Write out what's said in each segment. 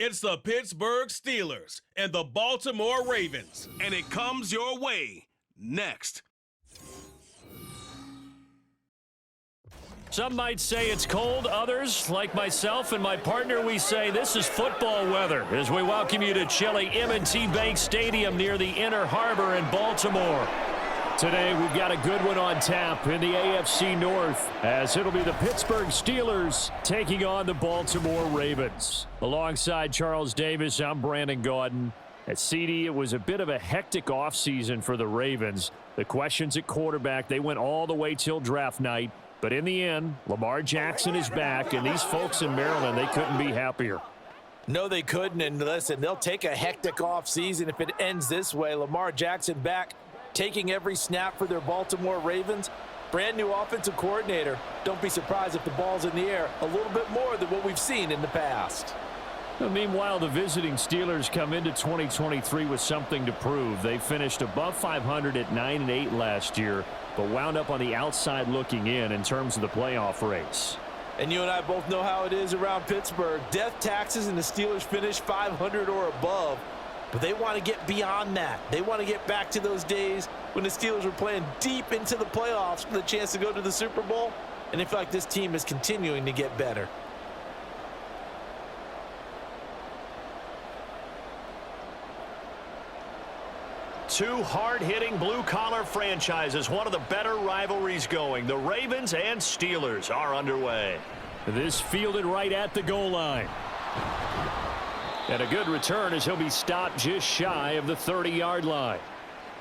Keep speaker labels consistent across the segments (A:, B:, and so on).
A: It's the Pittsburgh Steelers and the Baltimore Ravens. And it comes your way next.
B: Some might say it's cold. Others, like myself and my partner, we say this is football weather as we welcome you to chilly M&T Bank Stadium near the Inner Harbor in Baltimore. Today, we've got a good one on tap in the AFC North, as it'll be the Pittsburgh Steelers taking on the Baltimore Ravens. Alongside Charles Davis, I'm Brandon Gaudin. At CD, it was a bit of a hectic offseason for the Ravens. The questions at quarterback, they went all the way till draft night. But in the end, Lamar Jackson is back, and these folks in Maryland, they couldn't be happier.
C: No, they couldn't, and listen, they'll take a hectic offseason if it ends this way. Lamar Jackson back, taking every snap for their Baltimore Ravens. Brand new offensive coordinator. Don't be surprised if the ball's in the air a little bit more than what we've seen in the past.
B: Meanwhile, the visiting Steelers come into 2023 with something to prove. They finished above 500 at 9-8 last year, but wound up on the outside looking in terms of the playoff race.
C: And you and I both know how it is around Pittsburgh. Death taxes and the Steelers finish 500 or above. But they want to get beyond that. They want to get back to those days when the Steelers were playing deep into the playoffs for the chance to go to the Super Bowl. And they feel like this team is continuing to get better.
B: Two hard-hitting blue-collar franchises, one of the better rivalries going. The Ravens and Steelers are underway. This fielded right at the goal line. And a good return as he'll be stopped just shy of the 30-yard line.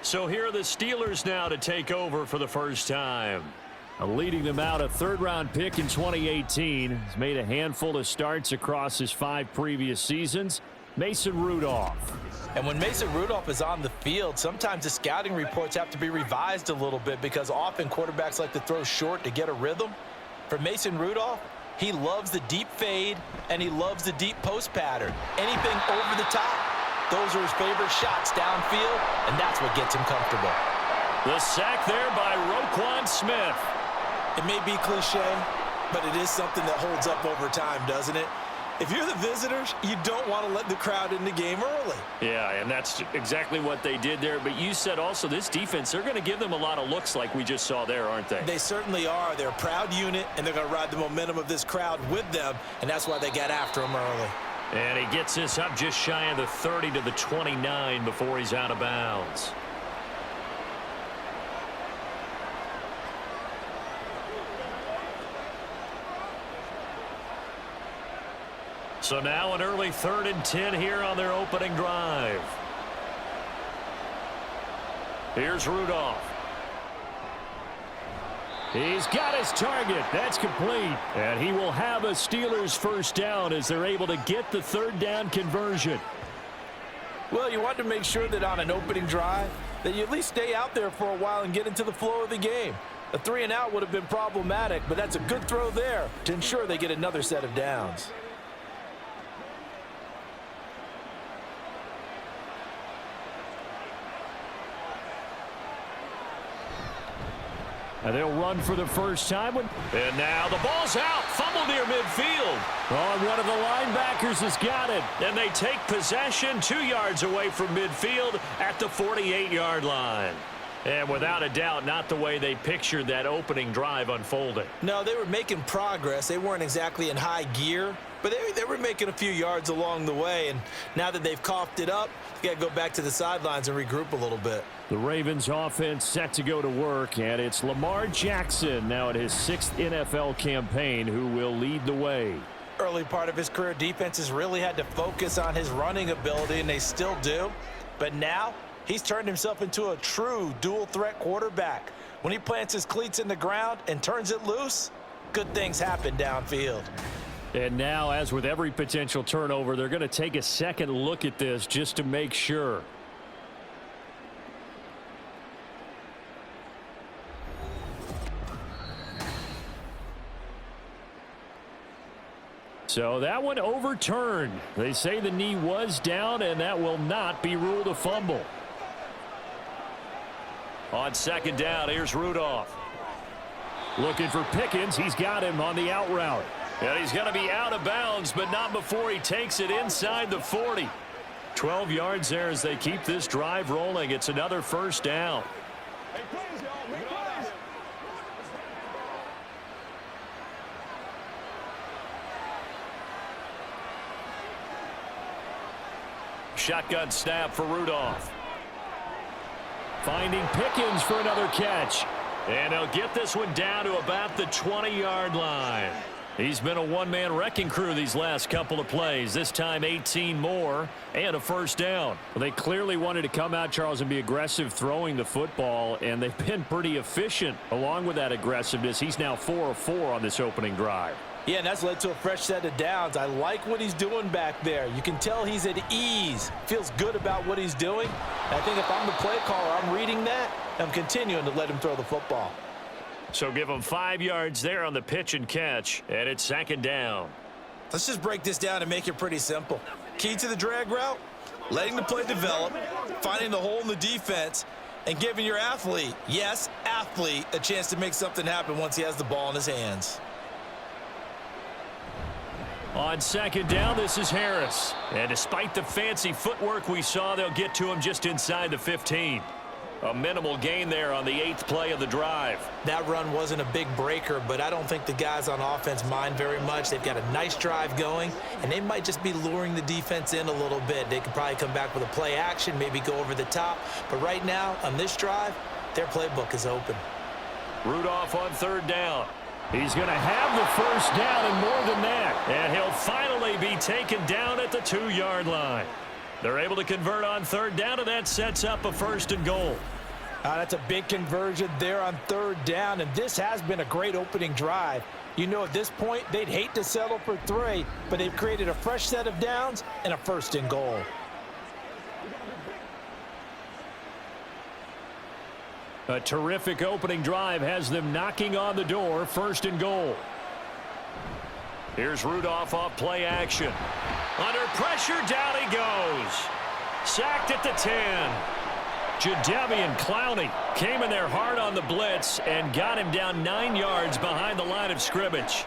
B: So here are the Steelers now to take over for the first time. Leading them out, a third-round pick in 2018. He's made a handful of starts across his 5 previous seasons. Mason Rudolph.
C: And when Mason Rudolph is on the field, sometimes the scouting reports have to be revised a little bit because often quarterbacks like to throw short to get a rhythm. For Mason Rudolph, he loves the deep fade, and he loves the deep post pattern. Anything over the top, those are his favorite shots downfield, and that's what gets him comfortable.
B: The sack there by Roquan Smith.
C: It may be cliche, but it is something that holds up over time, doesn't it? If you're the visitors, you don't want to let the crowd in the game early.
B: Yeah, and that's exactly what they did there. But you said also this defense, they're going to give them a lot of looks like we just saw there, aren't they?
C: They certainly are. They're a proud unit, and they're going to ride the momentum of this crowd with them, and that's why they got after him early.
B: And he gets this up just shy of the 30 to the 29 before he's out of bounds. So now an early 3rd and 10 here on their opening drive. Here's Rudolph. He's got his target. That's complete. And he will have a Steelers first down as they're able to get the 3rd down conversion.
C: Well, you want to make sure that on an opening drive that you at least stay out there for a while and get into the flow of the game. A 3 and out would have been problematic, but that's a good throw there to ensure they get another set of downs.
B: And they'll run for the first time. And now the ball's out. Fumble near midfield. Oh, one of the linebackers has got it. And they take possession 2 yards away from midfield at the 48-yard line. And without a doubt, not the way they pictured that opening drive unfolding.
C: No, they were making progress. They weren't exactly in high gear, but they were making a few yards along the way. And now that they've coughed it up, they got to go back to the sidelines and regroup a little bit.
B: The Ravens offense set to go to work, and it's Lamar Jackson now at his 6th NFL campaign who will lead the way.
C: Early part of his career, defenses really had to focus on his running ability, and they still do. But now he's turned himself into a true dual-threat quarterback. When he plants his cleats in the ground and turns it loose, good things happen downfield.
B: And now, as with every potential turnover, they're going to take a second look at this just to make sure. So that one overturned. They say the knee was down, and that will not be ruled a fumble. On 2nd down, here's Rudolph. Looking for Pickens. He's got him on the out route. And he's going to be out of bounds, but not before he takes it inside the 40. 12 yards there as they keep this drive rolling. It's another first down. Shotgun snap for Rudolph. Finding Pickens for another catch. And he'll get this one down to about the 20-yard line. He's been a one-man wrecking crew these last couple of plays. This time 18 more and a first down.
D: Well, they clearly wanted to come out, Charles, and be aggressive throwing the football, and they've been pretty efficient along with that aggressiveness. He's now 4 of 4 on this opening drive.
C: Yeah, and that's led to a fresh set of downs. I like what he's doing back there. You can tell he's at ease. Feels good about what he's doing. And I think if I'm the play caller, I'm reading that. I'm continuing to let him throw the football.
B: So give him 5 yards there on the pitch and catch, and it's second down.
C: Let's just break this down and make it pretty simple. Key to the drag route, letting the play develop, finding the hole in the defense, and giving your athlete, yes, athlete, a chance to make something happen once he has the ball in his hands.
B: On second down, this is Harris. And despite the fancy footwork we saw, they'll get to him just inside the 15. A minimal gain there on the 8th play of the drive.
C: That run wasn't a big breaker, but I don't think the guys on offense mind very much. They've got a nice drive going, and they might just be luring the defense in a little bit. They could probably come back with a play action, maybe go over the top. But right now, on this drive, their playbook is open.
B: Rudolph on third down. He's going to have the first down and more than that. And he'll finally be taken down at the 2-yard line. They're able to convert on third down, and that sets up a first and goal.
C: That's a big conversion there on third down, and this has been a great opening drive. You know, at this point, they'd hate to settle for 3, but they've created a fresh set of downs and a first and goal.
B: A terrific opening drive has them knocking on the door, first and goal. Here's Rudolph off play action. Under pressure, down he goes. Sacked at the 10. Jadeveon Clowney came in there hard on the blitz and got him down 9 yards behind the line of scrimmage.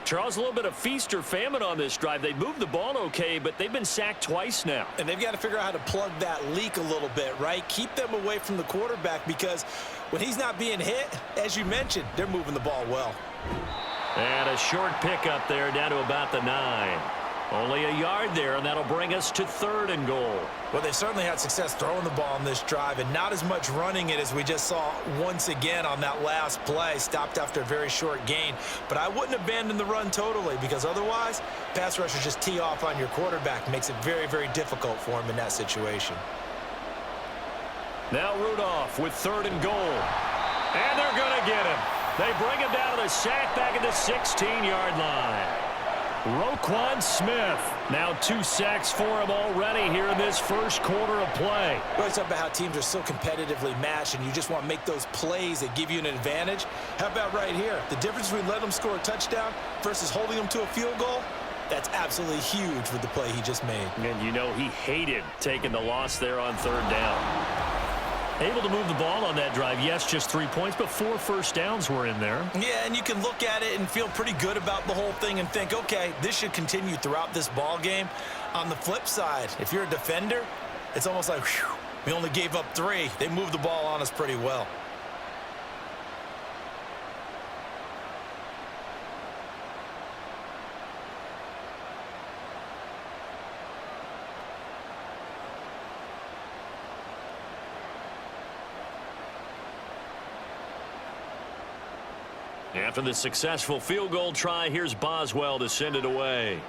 B: Charles, a little bit of feast or famine on this drive. They moved the ball okay, but they've been sacked twice now.
C: And they've got to figure out how to plug that leak a little bit, right? Keep them away from the quarterback, because when he's not being hit, as you mentioned, they're moving the ball well.
B: And a short pickup there down to about the 9. Only a yard there, and that'll bring us to third and goal.
C: Well, they've certainly had success throwing the ball on this drive, and not as much running it as we just saw once again on that last play. Stopped after a very short gain. But I wouldn't abandon the run totally, because otherwise, pass rushers just tee off on your quarterback. Makes it very, very difficult for him in that situation.
B: Now Rudolph with third and goal. And they're going to get him. They bring him down to the sack back at the 16-yard line. Roquan Smith, now 2 sacks for him already here in this first quarter of play.
C: We always talk about how teams are so competitively matched, and you just want to make those plays that give you an advantage. How about right here? The difference between letting them score a touchdown versus holding them to a field goal, that's absolutely huge with the play he just made.
B: And you know he hated taking the loss there on third down. Able to move the ball on that drive. Yes, just 3 points, but 4 first downs were in there.
C: Yeah, and you can look at it and feel pretty good about the whole thing and think, okay, this should continue throughout this ball game. On the flip side, if you're a defender, it's almost like, whew, we only gave up 3. They moved the ball on us pretty well.
B: After the successful field goal try, here's Boswell to send it away.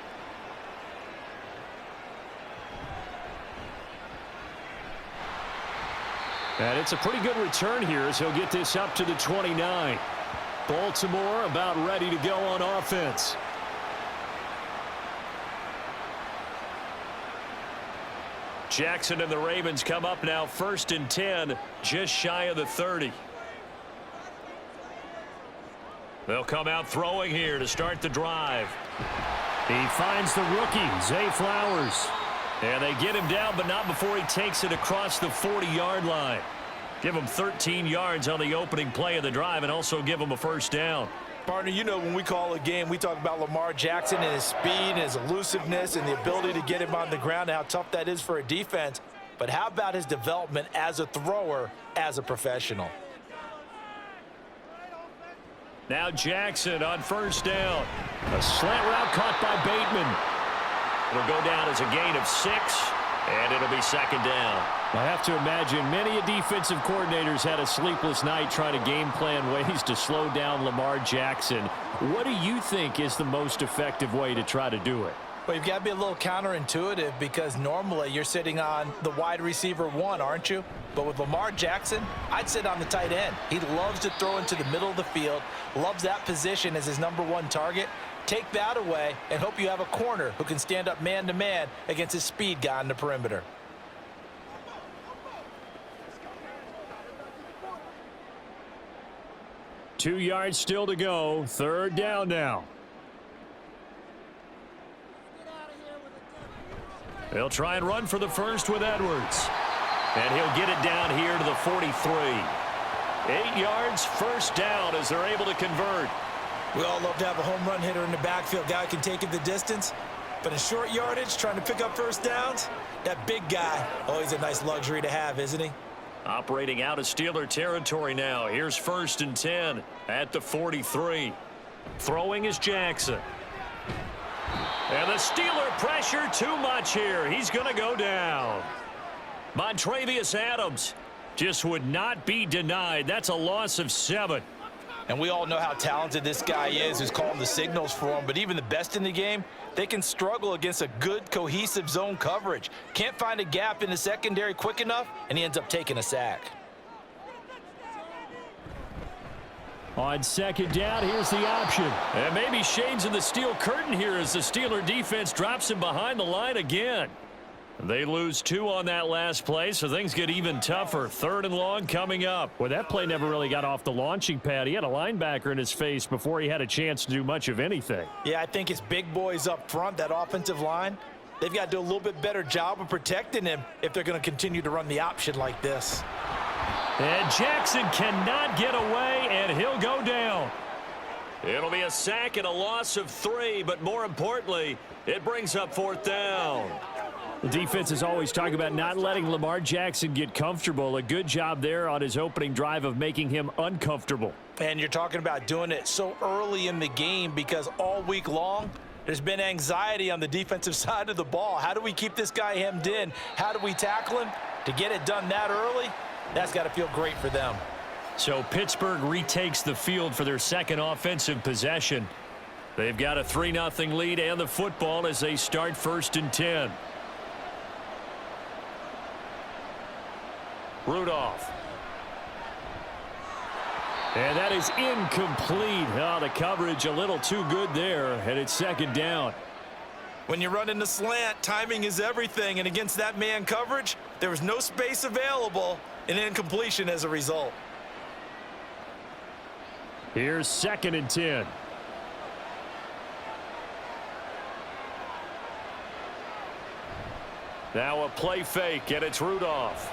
B: And it's a pretty good return here as he'll get this up to the 29. Baltimore about ready to go on offense. Jackson and the Ravens come up now first and 10, just shy of the 30. They'll come out throwing here to start the drive. He finds the rookie, Zay Flowers. And they get him down, but not before he takes it across the 40-yard line. Give him 13 yards on the opening play of the drive and also give him a first down.
C: Partner, you know when we call a game, we talk about Lamar Jackson and his speed and his elusiveness and the ability to get him on the ground and how tough that is for a defense. But how about his development as a thrower, as a professional?
B: Now Jackson on first down. A slant route caught by Bateman. It'll go down as a gain of 6, and it'll be second down. I have to imagine many defensive coordinators had a sleepless night trying to game plan ways to slow down Lamar Jackson. What do you think is the most effective way to try to do it?
C: Well, you've got to be a little counterintuitive because normally you're sitting on the wide receiver 1, aren't you? But with Lamar Jackson, I'd sit on the tight end. He loves to throw into the middle of the field, loves that position as his #1 target. Take that away and hope you have a corner who can stand up man-to-man against his speed guy on the perimeter.
B: Two yards still to go. Third down now. They'll try and run for the first with Edwards. And he'll get it down here to the 43. 8 yards, first down as they're able to convert.
C: We all love to have a home run hitter in the backfield. Guy can take it the distance. But in short yardage, trying to pick up first downs, that big guy, always a nice luxury to have, isn't he?
B: Operating out of Steeler territory now. Here's 1st and 10 at the 43. Throwing is Jackson. And the Steeler pressure too much here. He's going to go down. Montravius Adams just would not be denied. That's a loss of 7.
C: And we all know how talented this guy is who's calling the signals for him. But even the best in the game, they can struggle against a good, cohesive zone coverage. Can't find a gap in the secondary quick enough, and he ends up taking a sack.
B: On second down, here's the option. And maybe shades of the steel curtain here as the Steeler defense drops him behind the line again. They lose 2 on that last play, so things get even tougher. 3rd and long coming up. Well, that play never really got off the launching pad. He had a linebacker in his face before he had a chance to do much of anything.
C: Yeah, I think it's big boys up front, that offensive line. They've got to do a little bit better job of protecting him if they're going to continue to run the option like this.
B: And Jackson cannot get away, and he'll go down. It'll be a sack and a loss of 3, but more importantly, it brings up 4th down. The defense is always talking about not letting Lamar Jackson get comfortable. A good job there on his opening drive of making him uncomfortable.
C: And you're talking about doing it so early in the game because all week long, there's been anxiety on the defensive side of the ball. How do we keep this guy hemmed in? How do we tackle him? To get it done that early, that's got to feel great for them.
B: So Pittsburgh retakes the field for their second offensive possession. They've got a 3-0 lead and the football as they start 1st and 10. Rudolph. And that is incomplete. Oh, the coverage a little too good there, and it's 2nd down.
C: When you're running the slant, timing is everything, and against that man coverage, there was no space available, and incompletion as a result.
B: Here's 2nd and 10. Now a play fake, and it's Rudolph.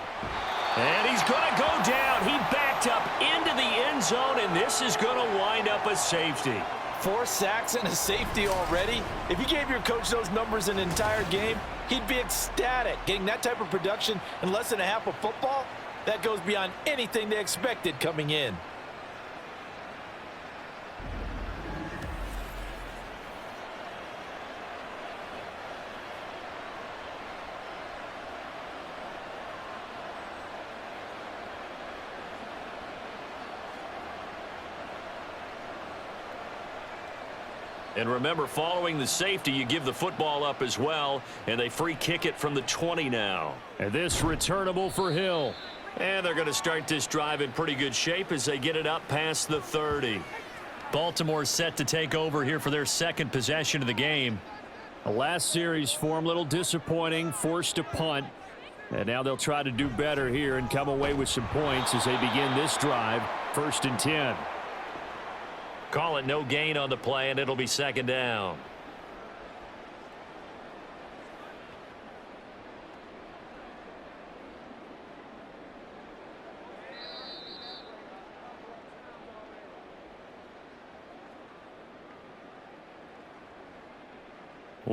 B: And he's going to go down. He backed up into the end zone, and this is going to wind up a safety.
C: 4 sacks and a safety already. If you gave your coach those numbers in an entire game, he'd be ecstatic. Getting that type of production in less than a half of football, that goes beyond anything they expected coming in.
B: And remember, following the safety, you give the football up as well, and they free kick it from the 20 now. And this returnable for Hill. And they're going to start this drive in pretty good shape as they get it up past the 30. Baltimore set to take over here for their 2nd possession of the game. The last series for them, a little disappointing, forced a punt. And now they'll try to do better here and come away with some points as they begin this drive, 1st and 10. Call it no gain on the play, and it'll be 2nd down.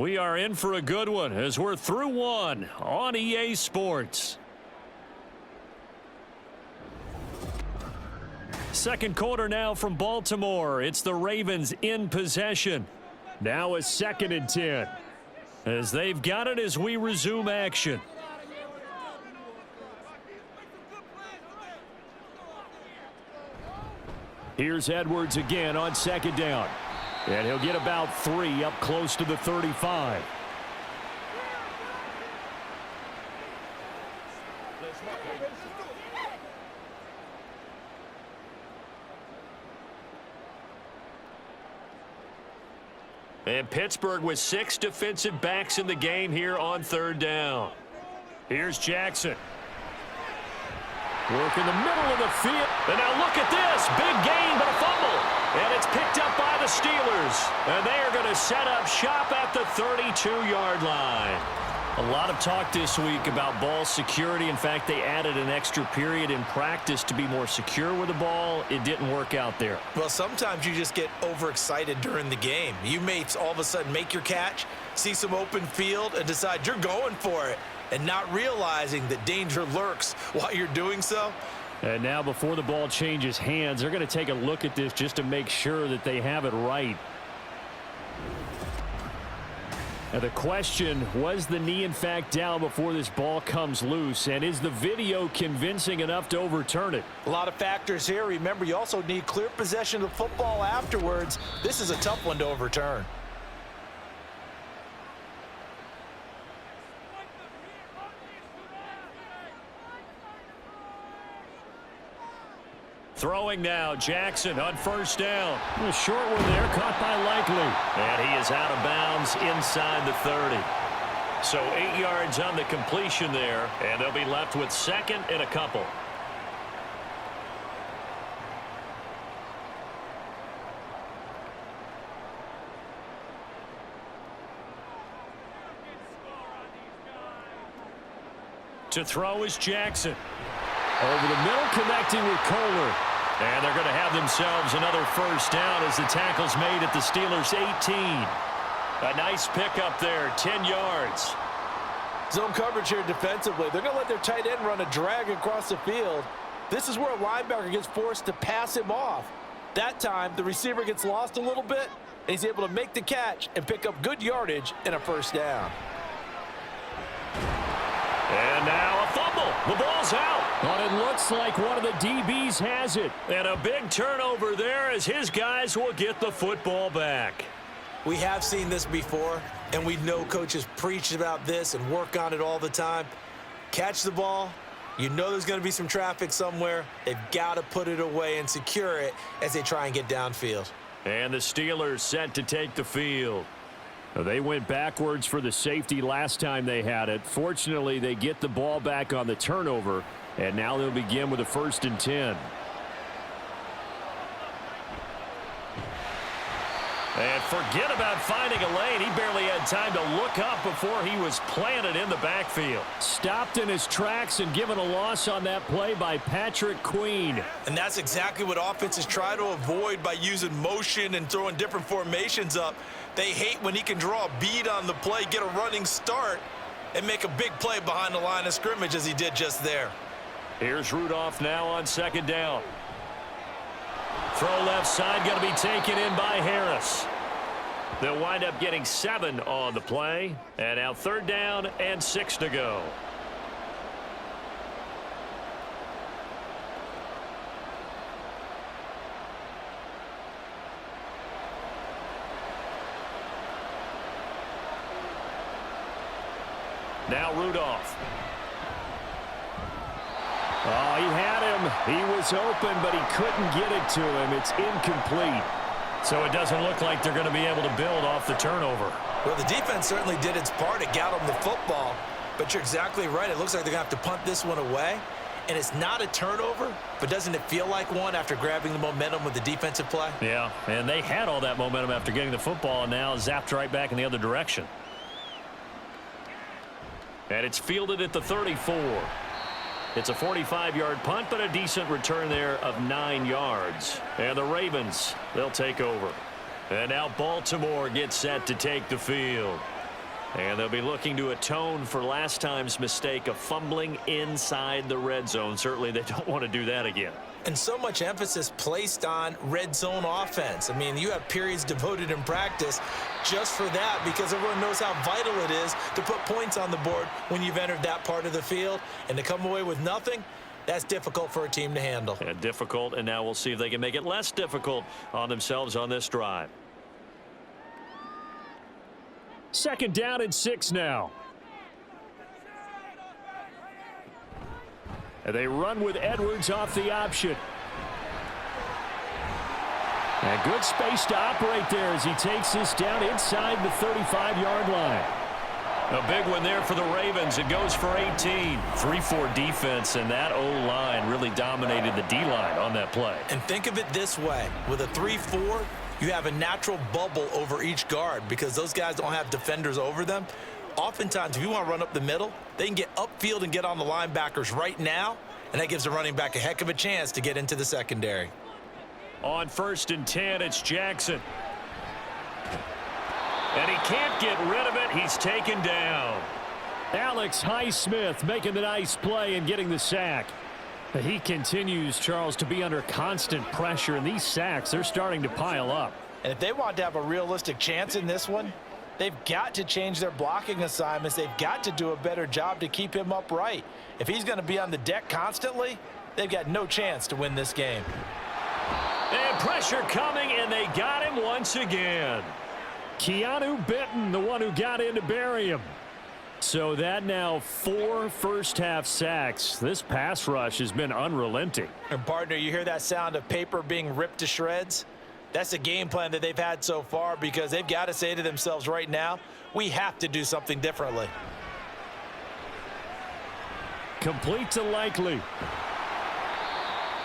B: We are in for a good one as we're through one on EA Sports. Second quarter now from Baltimore. It's the Ravens in possession. Now a 2nd and 10. As they've got it as we resume action. Here's Edwards again on 2nd down. And he'll get about 3 up close to the 35. And Pittsburgh with 6 defensive backs in the game here on 3rd down. Here's Jackson. Work in the middle of the field. And now look at this. Big gain, but a fumble. And it's picked up by the Steelers. And they are going to set up shop at the 32-yard line. A lot of talk this week about ball security. In fact, they added an extra period in practice to be more secure with the ball. It didn't work out there.
C: Well, sometimes you just get overexcited during the game. You may all of a sudden make your catch, see some open field, and decide you're going for it, and not realizing that danger lurks while you're doing so.
B: And now before the ball changes hands, they're going to take a look at this just to make sure that they have it right. Now the question, was the knee in fact down before this ball comes loose? And is the video convincing enough to overturn it?
C: A lot of factors here. Remember, you also need clear possession of the football afterwards. This is a tough one to overturn.
B: Throwing now, Jackson on 1st down. A short one there, caught by Likely. And he is out of bounds inside the 30. So 8 yards on the completion there, and they'll be left with 2nd and a couple. To throw is Jackson. Over the middle, connecting with Kohler. And they're going to have themselves another 1st down as the tackle's made at the Steelers' 18. A nice pickup there, 10 yards.
C: Zone coverage here defensively. They're going to let their tight end run a drag across the field. This is where a linebacker gets forced to pass him off. That time, the receiver gets lost a little bit, and he's able to make the catch and pick up good yardage and a 1st down.
B: And now a fumble. The ball's out. But it looks like one of the DBs has it. And a big turnover there as his guys will get the football back.
C: We have seen this before, and we know coaches preach about this and work on it all the time. Catch the ball. You know there's going to be some traffic somewhere. They've got to put it away and secure it as they try and get downfield.
B: And the Steelers set to take the field. They went backwards for the safety last time they had it. Fortunately, they get the ball back on the turnover, and now they'll begin with a 1st and 10. And forget about finding a lane. He barely had time to look up before he was planted in the backfield. Stopped in his tracks and given a loss on that play by Patrick Queen.
C: And that's exactly what offenses try to avoid by using motion and throwing different formations up. They hate when he can draw a bead on the play, get a running start, and make a big play behind the line of scrimmage as he did just there.
B: Here's Rudolph now on 2nd down. Throw left side, going to be taken in by Harris. They'll wind up getting 7 on the play. And now 3rd down and 6 to go. Now Rudolph. Oh, he had him. He was open, but he couldn't get it to him. It's incomplete. So it doesn't look like they're going to be able to build off the turnover.
C: Well, the defense certainly did its part. It got them the football. But you're exactly right. It looks like they're going to have to punt this one away. And it's not a turnover, but doesn't it feel like one after grabbing the momentum with the defensive play?
B: Yeah, and they had all that momentum after getting the football, and now zapped right back in the other direction. And it's fielded at the 34. It's a 45-yard punt, but a decent return there of 9 yards. And the Ravens, they'll take over. And now Baltimore gets set to take the field. And they'll be looking to atone for last time's mistake of fumbling inside the red zone. Certainly they don't want to do that again.
C: And so much emphasis placed on red zone offense. I mean, you have periods devoted in practice just for that because everyone knows how vital it is to put points on the board when you've entered that part of the field. And to come away with nothing, that's difficult for a team to handle.
B: Yeah, difficult, and now we'll see if they can make it less difficult on themselves on this drive.
D: 2nd down and 6 now. And they run with Edwards off the option. And good space to operate there as he takes this down inside the 35-yard line.
B: A big one there for the Ravens. It goes for 18. 3-4 defense, and that O-line really dominated the D-line on that play.
C: And think of it this way. With a 3-4, you have a natural bubble over each guard because those guys don't have defenders over them. Oftentimes, if you want to run up the middle, they can get upfield and get on the linebackers right now, and that gives the running back a heck of a chance to get into the secondary.
B: On 1st and 10, it's Jackson. And he can't get rid of it. He's taken down.
D: Alex Highsmith making the nice play and getting the sack. He continues, Charles, to be under constant pressure, and these sacks, they're starting to pile up.
C: And if they want to have a realistic chance in this one, they've got to change their blocking assignments. They've got to do a better job to keep him upright. If he's going to be on the deck constantly, they've got no chance to win this game.
B: And pressure coming, and they got him once again.
D: Keanu Benton, the one who got in to bury him. So that now 4 first-half sacks. This pass rush has been unrelenting.
C: And, partner, you hear that sound of paper being ripped to shreds? That's the game plan that they've had so far because they've got to say to themselves right now, we have to do something differently.
D: Complete to Likely.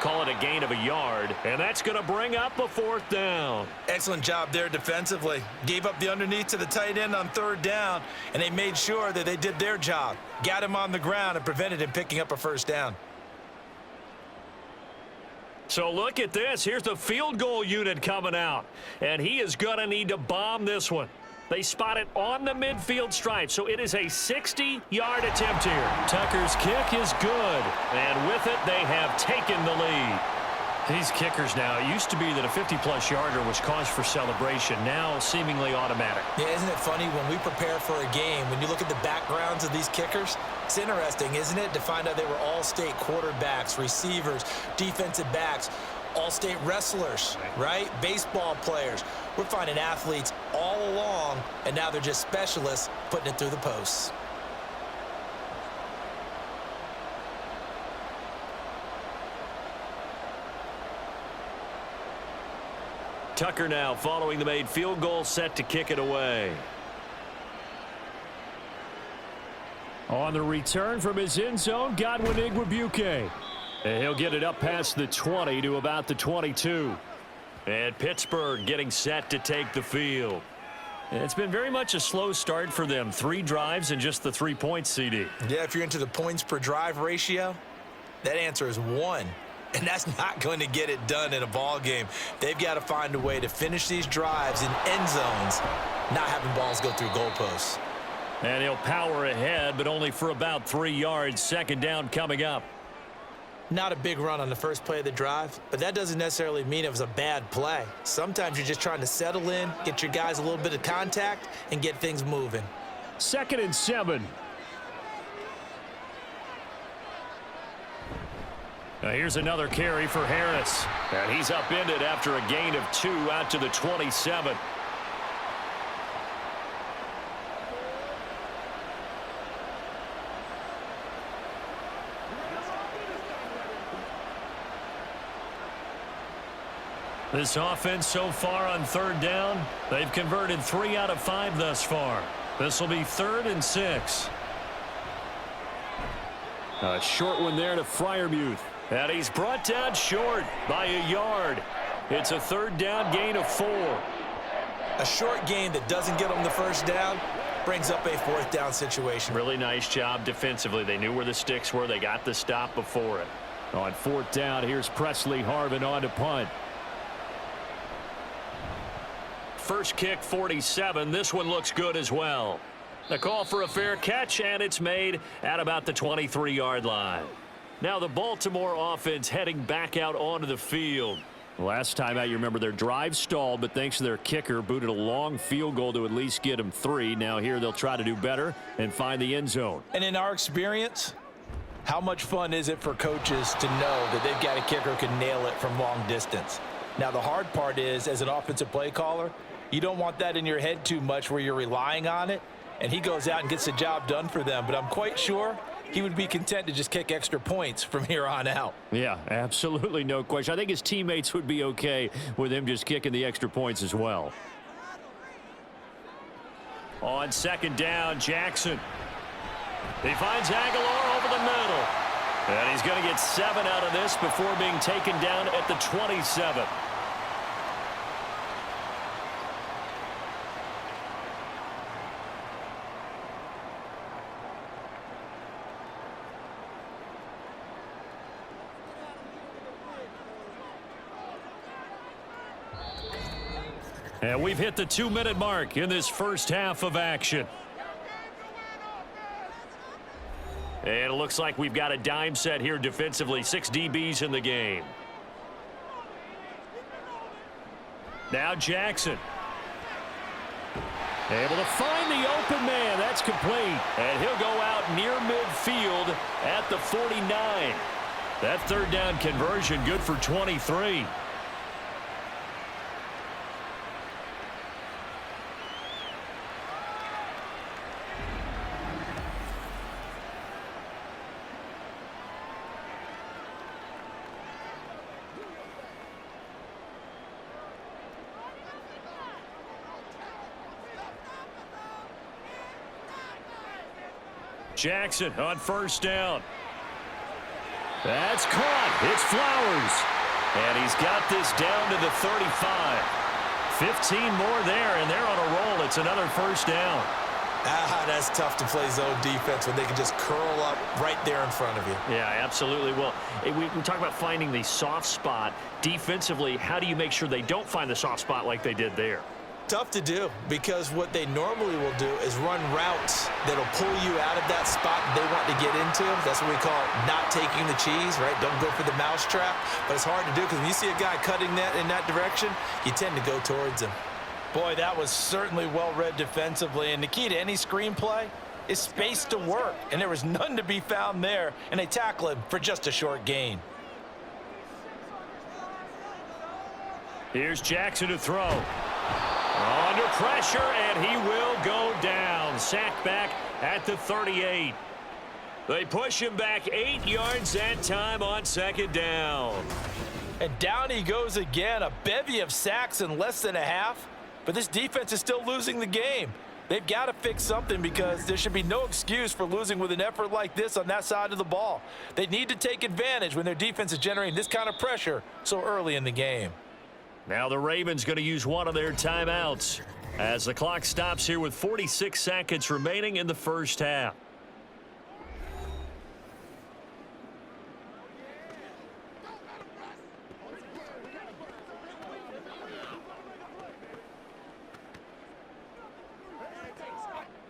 B: Call it a gain of a yard, and that's going to bring up a 4th down.
C: Excellent job there defensively. Gave up the underneath to the tight end on 3rd down, and they made sure that they did their job. Got him on the ground and prevented him picking up a 1st down.
B: So look at this. Here's the field goal unit coming out, and he is going to need to bomb this one. They spot it on the midfield stripe, so it is a 60-yard attempt here. Tucker's kick is good, and with it, they have taken the lead. These kickers now, it used to be that a 50-plus yarder was cause for celebration, now seemingly automatic.
C: Yeah, isn't it funny when we prepare for a game, when you look at the backgrounds of these kickers, it's interesting, isn't it, to find out they were all-state quarterbacks, receivers, defensive backs, all-state wrestlers, right? Baseball players. We're finding athletes all along, and now they're just specialists putting it through the posts.
B: Tucker now following the made field goal, set to kick it away.
D: On the return from his end zone, Godwin Igwebuike. And he'll get it up past the 20 to about the 22.
B: And Pittsburgh getting set to take the field. It's been very much a slow start for them. 3 drives and just the 3 points, CD.
C: Yeah, if you're into the points per drive ratio, that answer is 1. And that's not going to get it done in a ball game. They've got to find a way to finish these drives in end zones, not having balls go through goalposts.
B: And he'll power ahead, but only for about 3 yards. 2nd down coming up.
C: Not a big run on the first play of the drive, but that doesn't necessarily mean it was a bad play. Sometimes you're just trying to settle in, get your guys a little bit of contact, and get things moving.
D: 2nd and 7.
B: Now here's another carry for Harris. And he's upended after a gain of 2 out to the 27. This offense so far on 3rd down, they've converted 3 out of 5 thus far. This will be 3rd and 6.
D: A short one there to Freiermuth.
B: And he's brought down short by a yard. It's a 3rd down gain of 4.
C: A short gain that doesn't get them the 1st down brings up a 4th down situation.
B: Really nice job defensively. They knew where the sticks were. They got the stop before it.
D: On 4th down, here's Presley Harvin on to punt.
B: First kick, 47. This one looks good as well. The call for a fair catch, and it's made at about the 23-yard line. Now the Baltimore offense heading back out onto the field. Last time out, you remember their drive stalled, but thanks to their kicker, booted a long field goal to at least get them 3. Now here they'll try to do better and find the end zone.
C: And in our experience, how much fun is it for coaches to know that they've got a kicker who can nail it from long distance? Now the hard part is, as an offensive play caller, you don't want that in your head too much where you're relying on it, and he goes out and gets the job done for them. But I'm quite sure he would be content to just kick extra points from here on out.
B: Yeah, absolutely no question. I think his teammates would be okay with him just kicking the extra points as well. On second down, Jackson. He finds Aguilar over the middle. And he's going to get 7 out of this before being taken down at the 27. And we've hit the 2-minute mark in this first half of action. And it looks like we've got a dime set here defensively. 6 DBs in the game. Now Jackson. Able to find the open man. That's complete. And he'll go out near midfield at the 49. That third down conversion good for 23. Jackson on first down. That's caught. It's Flowers. And he's got this down to the 35. 15 more there, and they're on a roll. It's another first down.
C: That's tough to play zone defense when they can just curl up right there in front of you.
B: Yeah, absolutely. Well, we talk about finding the soft spot. Defensively, how do you make sure they don't find the soft spot like they did there?
C: Tough to do, because what they normally will do is run routes that'll pull you out of that spot they want to get into. That's what we call not taking the cheese, right? Don't go for the mousetrap. But it's hard to do because when you see a guy cutting that in that direction, you tend to go towards him. Boy, that was certainly well-read defensively. And the key to any screenplay is space to work. And there was none to be found there. And they tackle him for just a short gain.
B: Here's Jackson to throw. Under pressure, and he will go down. Sacked back at the 38. They push him back 8 yards that time on second down.
C: And down he goes again. A bevy of sacks in less than a half. But this defense is still losing the game. They've got to fix something, because there should be no excuse for losing with an effort like this on that side of the ball. They need to take advantage when their defense is generating this kind of pressure so early in the game.
B: Now the Ravens going to use one of their timeouts as the clock stops here with 46 seconds remaining in the first half.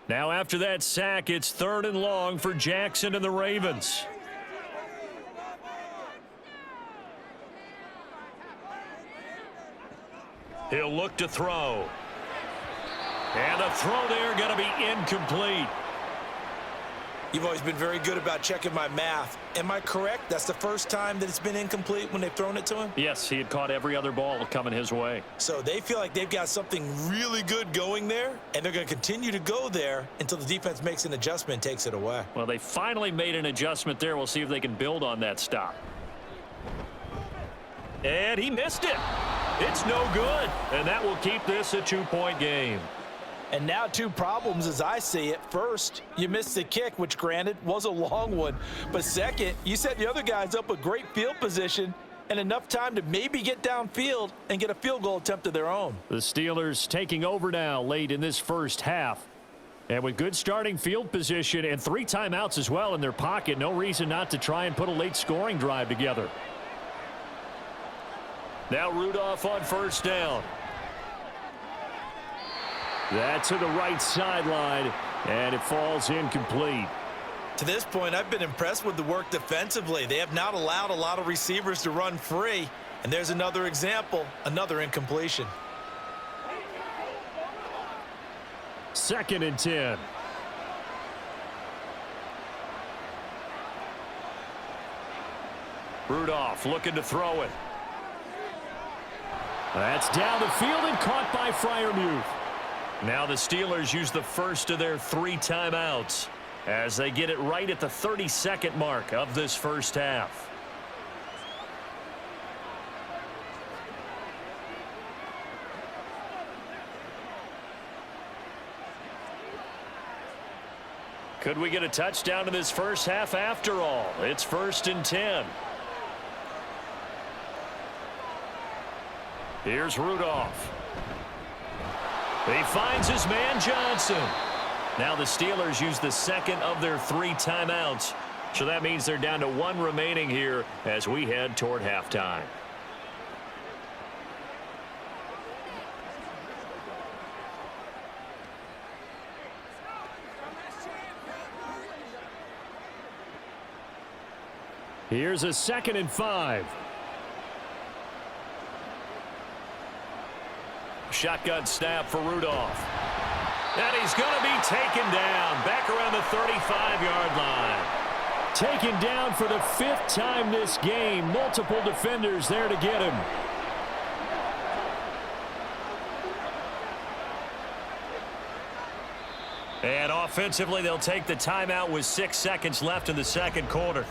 B: Now after that sack, it's 3rd and long for Jackson and the Ravens. He'll look to throw. And the throw there going to be incomplete.
C: You've always been very good about checking my math. Am I correct? That's the first time that it's been incomplete when they've thrown it to him?
B: Yes, he had caught every other ball coming his way.
C: So they feel like they've got something really good going there, and they're going to continue to go there until the defense makes an adjustment and takes it away.
B: Well, they finally made an adjustment there. We'll see if they can build on that stop. And he missed it. It's no good. And that will keep this a 2-point game.
C: And now 2 problems as I see it. First, you missed the kick, which granted was a long one. But second, you set the other guys up with great field position and enough time to maybe get downfield and get a field goal attempt of their own.
B: The Steelers taking over now late in this first half. And with good starting field position and 3 timeouts as well in their pocket, no reason not to try and put a late scoring drive together. Now Rudolph on first down. That's to the right sideline.
D: And it falls incomplete.
C: To this point, I've been impressed with the work defensively. They have not allowed a lot of receivers to run free. And there's another example, another incompletion.
D: 2nd and 10. Rudolph looking to throw it. That's down the field and caught by Freiermuth.
B: Now the Steelers use the first of their 3 timeouts as they get it right at the 32nd mark of this first half. Could we get a touchdown in this first half after all? It's 1st and 10. Here's Rudolph. He finds his man Johnson. Now the Steelers use the 2nd of their 3 timeouts. So that means they're down to 1 remaining here as we head toward halftime.
D: Here's a 2nd and 5.
B: Shotgun snap for Rudolph. And he's going to be taken down back around the 35-yard line.
D: Taken down for the 5th time this game. Multiple defenders there to get him.
B: And offensively, they'll take the timeout with 6 seconds left in the 2nd quarter.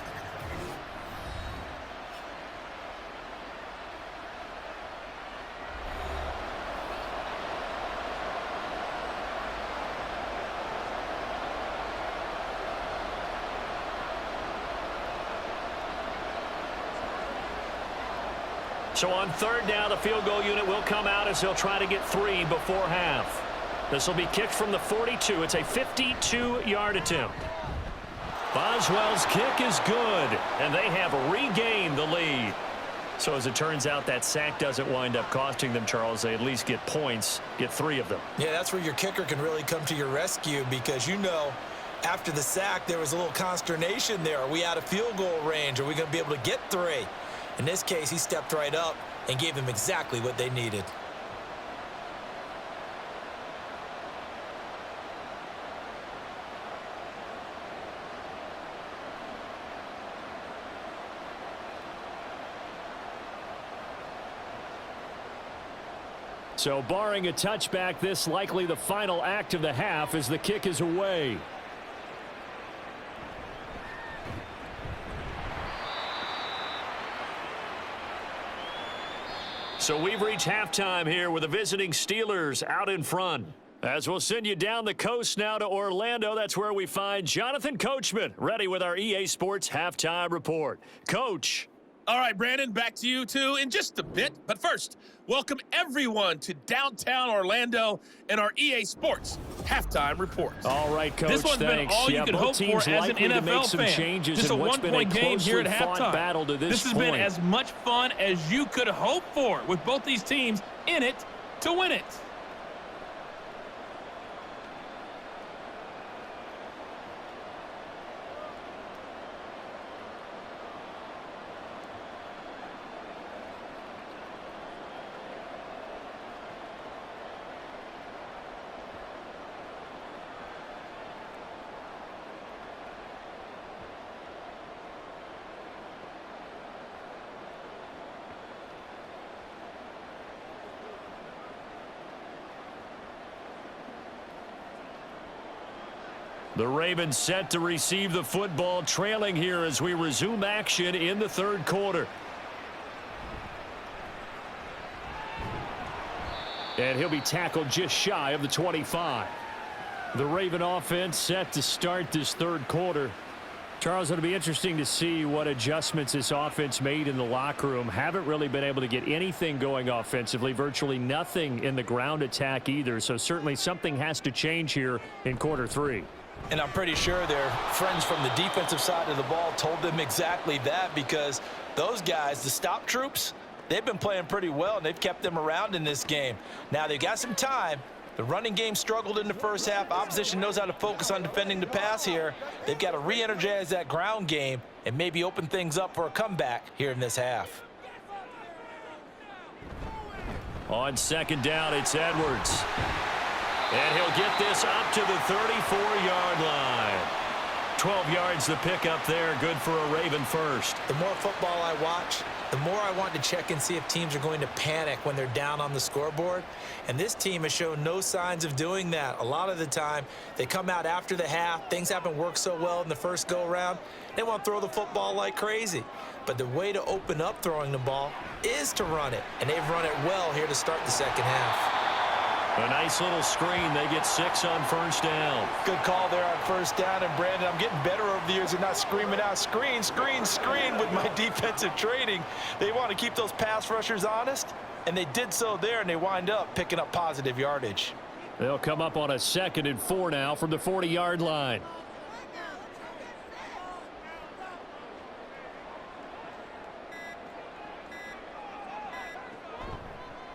B: So on 3rd down, the field goal unit will come out as they'll try to get 3 before half. This will be kicked from the 42. It's a 52-yard attempt. Boswell's kick is good, and they have regained the lead. So as it turns out, that sack doesn't wind up costing them, Charles. They at least get points, get 3 of them.
C: Yeah, that's where your kicker can really come to your rescue because, you know, after the sack, there was a little consternation there. Are we out of field goal range? Are we going to be able to get 3? In this case, he stepped right up and gave them exactly what they needed.
D: So barring a touchback, this likely the final act of the half as the kick is away.
B: So we've reached halftime here with the visiting Steelers out in front. As we'll send you down the coast now to Orlando, that's where we find Jonathan Coachman ready with our EA Sports Halftime Report. Coach.
A: All right, Brandon, back to you two in just a bit. But first, welcome everyone to downtown Orlando and our EA Sports Halftime Report.
D: All right, Coach,
E: this one's
D: thanks.
E: been all you could hope for as an NFL fan.
D: Changes
E: Just a
D: in what's
E: one-point
D: been a
E: game here at halftime.
D: Battle to
E: this has
D: point.
E: been as much fun as you could hope for with both these teams in it to win it.
B: The Ravens set to receive the football, trailing here as we resume action in the 3rd quarter.
D: And he'll be tackled just shy of the 25. The Raven offense set to start this 3rd quarter. Charles, it'll be interesting to see what adjustments this offense made in the locker room. Haven't really been able to get anything going offensively, virtually nothing in the ground attack either. So certainly something has to change here in quarter 3.
C: And I'm pretty sure their friends from the defensive side of the ball told them exactly that because those guys, the stop troops, they've been playing pretty well, and they've kept them around in this game. Now, they've got some time, The running game struggled in the first half. Opposition knows how to focus on defending the pass here. They've got to re-energize that ground game and maybe open things up for a comeback here in this half.
B: On second down, it's Edwards. And he'll get this up to the 34-yard line. 12 yards the pickup there. Good for a Raven first.
C: The more football I watch, the more I want to check and see if teams are going to panic when they're down on the scoreboard. And this team has shown no signs of doing that. A lot of the time, they come out after the half. Things haven't worked so well in the first go-around. They want to throw the football like crazy. But the way to open up throwing the ball is to run it. And they've run it well here to start the second half.
B: A nice little screen. They get 6 on first down.
C: Good call there on first down. And, Brandon, I'm getting better over the years and not screaming out, screen, screen, screen with my defensive training. They want to keep those pass rushers honest, and they did so there, and they wind up picking up positive yardage.
D: They'll come up on a 2nd and 4 now from the 40-yard line.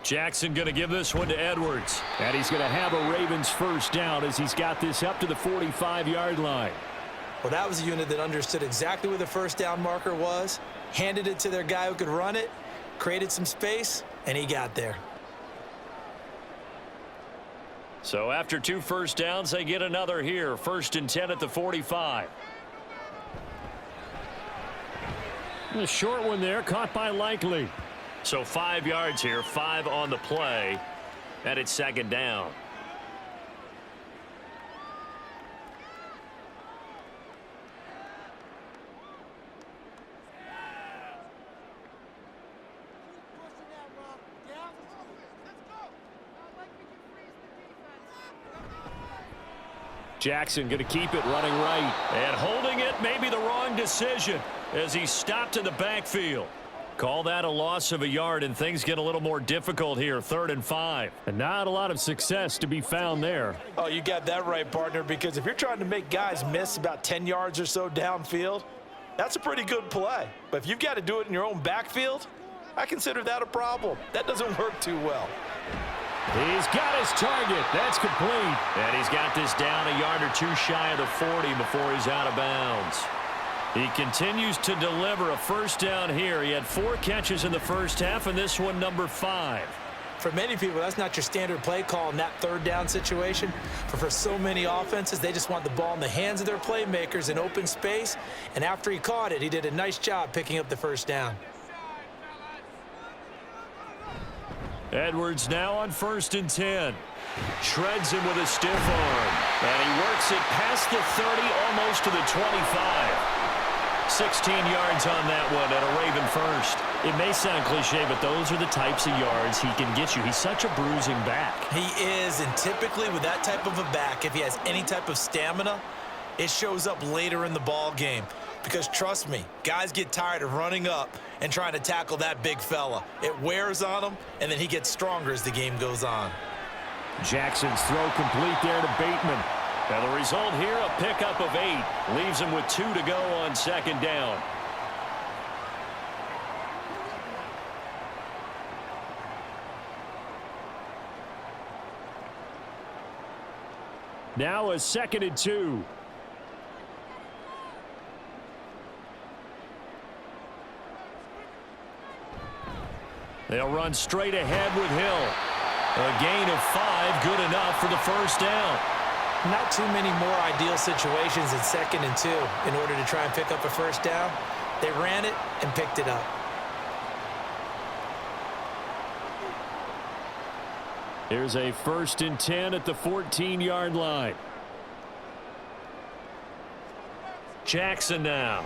D: Jackson going to give this one to Edwards. And he's going to have a Ravens first down as he's got this up to the 45-yard line.
C: Well, that was a unit that understood exactly where the first down marker was, handed it to their guy who could run it, created some space, and he got there.
B: So after 2 first downs, they get another here. 1st and 10 at the 45.
D: A short one there, caught by Likely.
B: So 5 yards here, 5 on the play, and it's 2nd down.
D: Jackson going to keep it running right.
B: And holding it may be the wrong decision as he stopped in the backfield. Call that a loss of a yard, and things get a little more difficult here. 3rd and 5.
D: And not a lot of success to be found there.
C: Oh, you got that right, partner, because if you're trying to make guys miss about 10 yards or so downfield, that's a pretty good play. But if you've got to do it in your own backfield, I consider that a problem. That doesn't work too well.
D: He's got his target. That's complete.
B: And he's got this down a yard or 2 shy of the 40 before he's out of bounds. He continues to deliver a first down here. He had 4 catches in the first half, and this one number 5.
C: For many people, that's not your standard play call in that 3rd down situation. But for so many offenses, they just want the ball in the hands of their playmakers in open space. And after he caught it, he did a nice job picking up the first down.
B: Edwards now on 1st and 10. Shreds him with a stiff arm. And he works it past the 30, almost to the 25. 16 yards on that one and a Raven first.
D: It may sound cliche, but those are the types of yards he can get you. He's such a bruising back.
C: He is, and typically with that type of a back, if he has any type of stamina, it shows up later in the ball game. Because trust me, guys get tired of running up and trying to tackle that big fella. It wears on him, and then he gets stronger as the game goes on.
D: Jackson's throw complete there to Bateman.
B: Now the result here, a pickup of 8. Leaves him with 2 to go on 2nd down.
D: Now a 2nd and 2.
B: They'll run straight ahead with Hill. A gain of 5, good enough for the first down.
C: Not too many more ideal situations in 2nd and 2 in order to try and pick up a first down. They ran it and picked it up.
D: Here's a 1st and 10 at the 14-yard line.
B: Jackson now.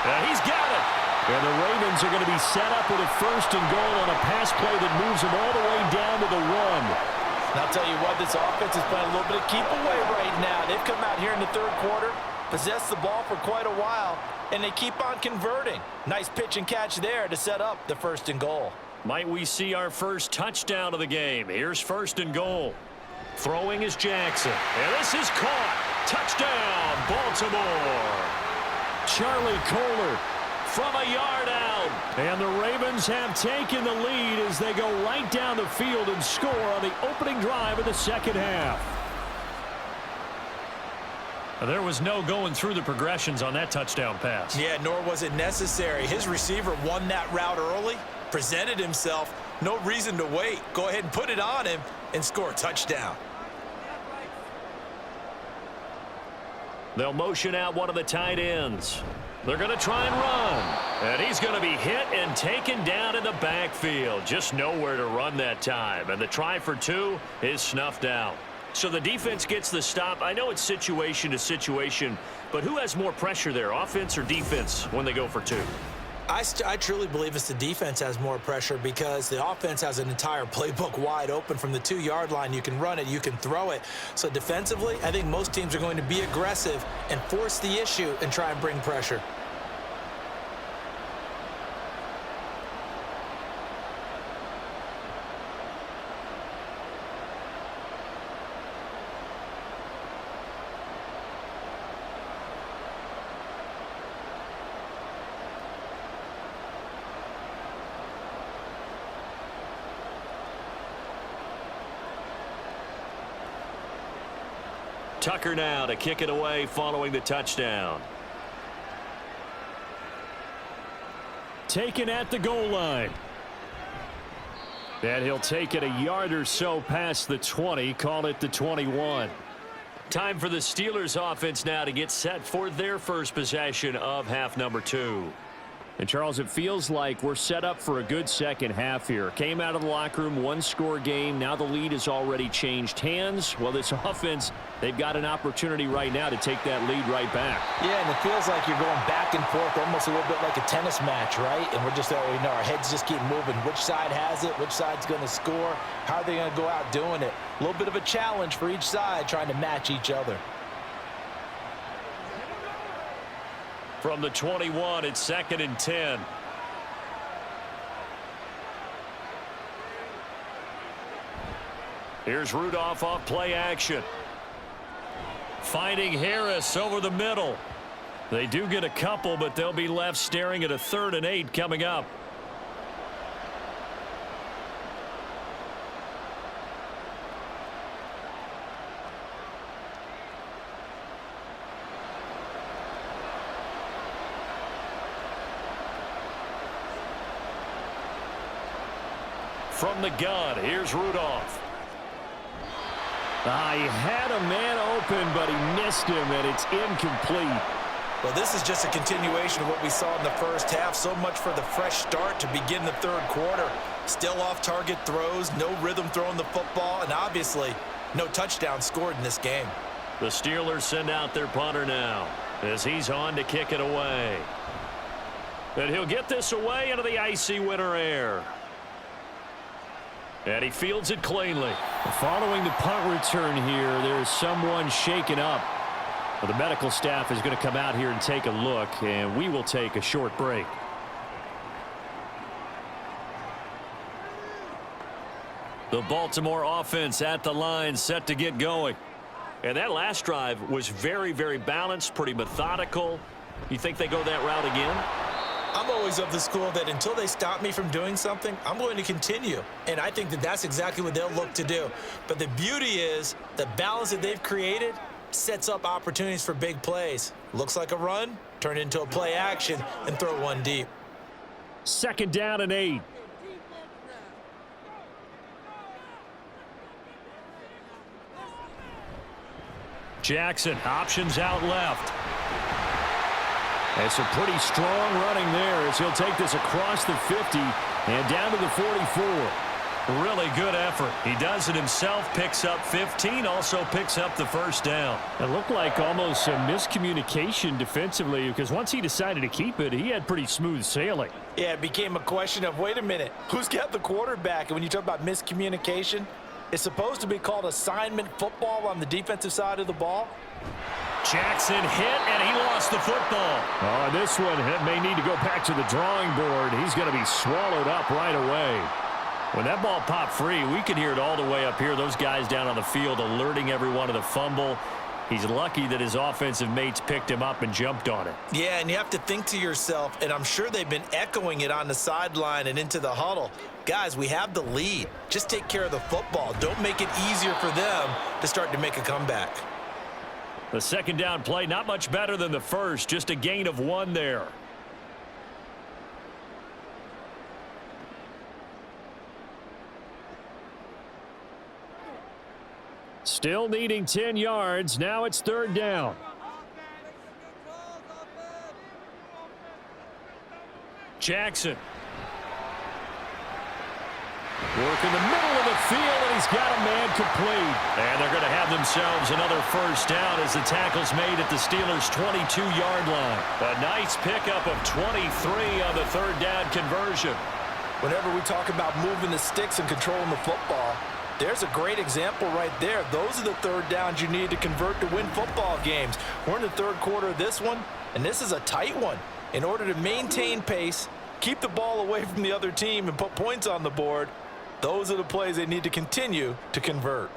B: And he's got it.
D: And the Ravens are going to be set up with a 1st and goal on a pass play that moves them all the way down to the 1.
C: And I'll tell you what, this offense is playing a little bit of keep away right now. They've come out here in the 3rd quarter, possessed the ball for quite a while, and they keep on converting. Nice pitch and catch there to set up the 1st and goal.
B: Might we see our first touchdown of the game? Here's 1st and goal. Throwing is Jackson. And this is caught. Touchdown, Baltimore.
D: Charlie Kohler
B: from a yard out.
D: And the Ravens have taken the lead as they go right down the field and score on the opening drive of the second half.
B: There was no going through the progressions on that touchdown pass.
C: Yeah, nor was it necessary. His receiver won that route early, presented himself. No reason to wait. Go ahead and put it on him and score a touchdown.
B: They'll motion out one of the tight ends. They're going to try and run. And he's going to be hit and taken down in the backfield. Just nowhere to run that time. And the try for 2 is snuffed out. So the defense gets the stop. I know it's situation to situation, but who has more pressure there, offense or defense, when they go for 2?
C: I truly believe it's the defense has more pressure because the offense has an entire playbook wide open from the 2-yard line. You can run it, you can throw it. So defensively, I think most teams are going to be aggressive and force the issue and try and bring pressure.
B: Tucker now to kick it away following the touchdown.
D: Taken at the goal line. And he'll take it a yard or so past the 20, call it the 21.
B: Time for the Steelers offense now to get set for their first possession of half number 2.
D: And, Charles, it feels like we're set up for a good second half here. Came out of the locker room, 1-score game. Now the lead has already changed hands. Well, this offense, they've got an opportunity right now to take that lead right back.
C: Yeah, and it feels like you're going back and forth almost a little bit like a tennis match, right? And we're just, our heads just keep moving. Which side has it? Which side's going to score? How are they going to go out doing it? A little bit of a challenge for each side trying to match each other.
B: From the 21, it's 2nd and 10. Here's Rudolph off play action. Finding Harris over the middle. They do get a couple, but they'll be left staring at a 3rd and 8 coming up. From the gun, here's Rudolph.
D: He had a man open, but he missed him, and it's incomplete.
C: Well, this is just a continuation of what we saw in the first half. So much for the fresh start to begin the 3rd quarter. Still off-target throws, no rhythm throwing the football, and obviously no touchdown scored in this game.
B: The Steelers send out their punter now as he's on to kick it away. And he'll get this away into the icy winter air. And he fields it cleanly.
D: Following the punt return here, there is someone shaken up. Well, the medical staff is going to come out here and take a look, and we will take a short break.
B: The Baltimore offense at the line, set to get going. And that last drive was very, very balanced, pretty methodical. You think they go that route again?
C: I'm always of the school that until they stop me from doing something, I'm going to continue. And I think that that's exactly what they'll look to do. But the beauty is the balance that they've created sets up opportunities for big plays. Looks like a run, turn it into a play action, and throw one deep.
D: 2nd down and 8.
B: Jackson, options out left.
D: That's a pretty strong running there as he'll take this across the 50 and down to the 44.
B: Really good effort. He does it himself, picks up 15, also picks up the 1st down.
D: It looked like almost a miscommunication defensively because once he decided to keep it, he had pretty smooth sailing.
C: Yeah, it became a question of, wait a minute, who's got the quarterback? And when you talk about miscommunication, it's supposed to be called assignment football on the defensive side of the ball.
B: Jackson hit, and he lost the football.
D: Oh, this one may need to go back to the drawing board. He's going to be swallowed up right away. When that ball popped free, we could hear it all the way up here. Those guys down on the field alerting everyone to the fumble. He's lucky that his offensive mates picked him up and jumped on it.
C: Yeah, and you have to think to yourself, and I'm sure they've been echoing it on the sideline and into the huddle. Guys, we have the lead. Just take care of the football. Don't make it easier for them to start to make a comeback.
D: The second down play, not much better than the first, just a gain of 1 there. Still needing 10 yards. Now it's third down. Jackson. Working the middle of the field, and he's got a man complete. And they're going to have themselves another first down as the tackle's made at the Steelers' 22-yard line. A nice pickup of 23 on the third down conversion.
C: Whenever we talk about moving the sticks and controlling the football, there's a great example right there. Those are the third downs you need to convert to win football games. We're in the third quarter of this one, and this is a tight one. In order to maintain pace, keep the ball away from the other team, and put points on the board, those are the plays they need to continue to convert.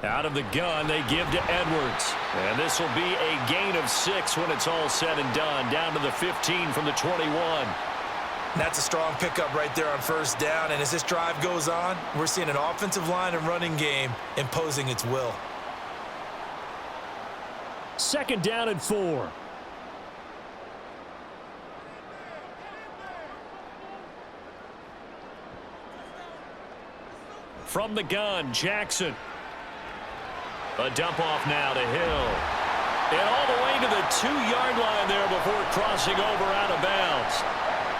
D: Out of the gun, they give to Edwards. And this will be a gain of 6 when it's all said and done. Down to the 15 from the 21.
C: That's a strong pickup right there on first down, and as this drive goes on, we're seeing an offensive line and running game imposing its will.
D: Second down and 4. From the gun, Jackson. A dump off now to Hill. And all the way to the 2-yard line there before crossing over out of bounds.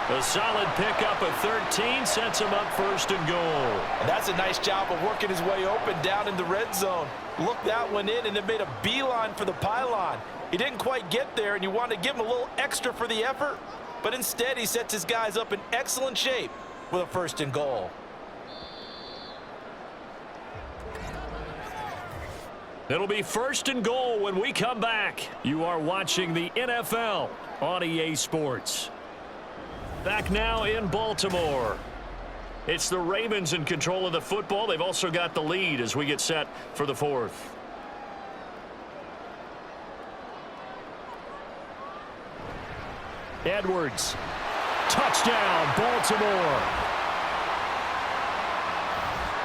D: A solid pickup of 13 sets him up first and goal.
C: And that's a nice job of working his way open down in the red zone. Looked that one in and then made a beeline for the pylon. He didn't quite get there, and you want to give him a little extra for the effort. But instead, he sets his guys up in excellent shape with a first and goal.
D: It'll be first and goal when we come back. You are watching the NFL on EA Sports. Back now in Baltimore. It's the Ravens in control of the football. They've also got the lead as we get set for the fourth. Edwards. Touchdown, Baltimore.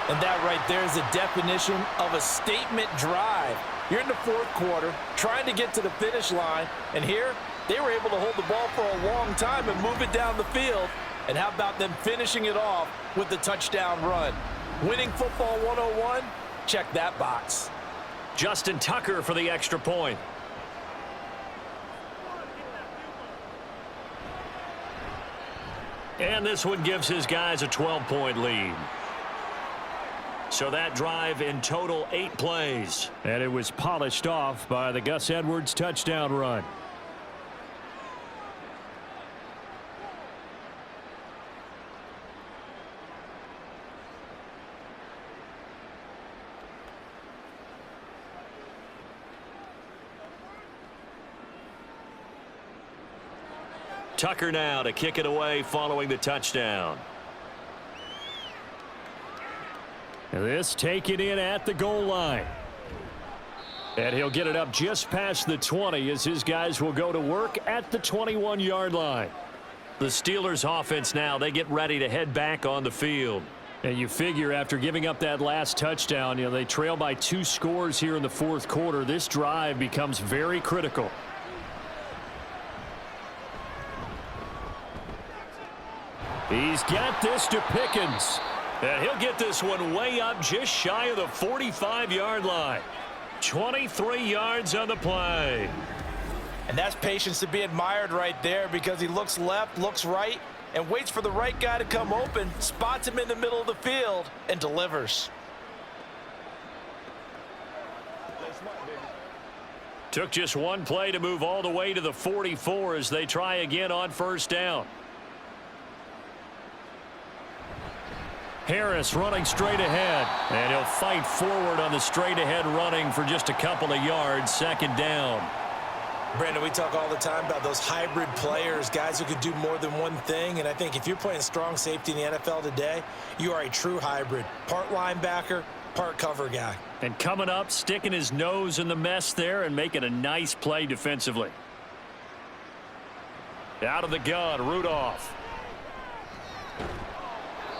C: And that right there is the definition of a statement drive. You're in the fourth quarter, trying to get to the finish line, and here they were able to hold the ball for a long time and move it down the field. And how about them finishing it off with the touchdown run? Winning football 101? Check that box.
D: Justin Tucker for the extra point. And this one gives his guys a 12-point lead. So that drive in total 8 plays. And it was polished off by the Gus Edwards touchdown run. Tucker now to kick it away following the touchdown. This taken in at the goal line. And he'll get it up just past the 20 as his guys will go to work at the 21-yard line. The Steelers offense now, they get ready to head back on the field. And you figure after giving up that last touchdown, they trail by 2 scores here in the fourth quarter. This drive becomes very critical. He's got this to Pickens. And he'll get this one way up just shy of the 45-yard line. 23 yards on the play.
C: And that's patience to be admired right there, because he looks left, looks right, and waits for the right guy to come open, spots him in the middle of the field, and delivers.
D: Took just one play to move all the way to the 44 as they try again on first down. Harris running straight ahead, and he'll fight forward on the straight ahead running for just a couple of yards. Second down.
C: Brandon, we talk all the time about those hybrid players, guys who could do more than one thing, and I think if you're playing strong safety in the NFL today, you are a true hybrid. Part linebacker, part cover guy.
B: And coming up, sticking his nose in the mess there and making a nice play defensively. Out of the gun, Rudolph.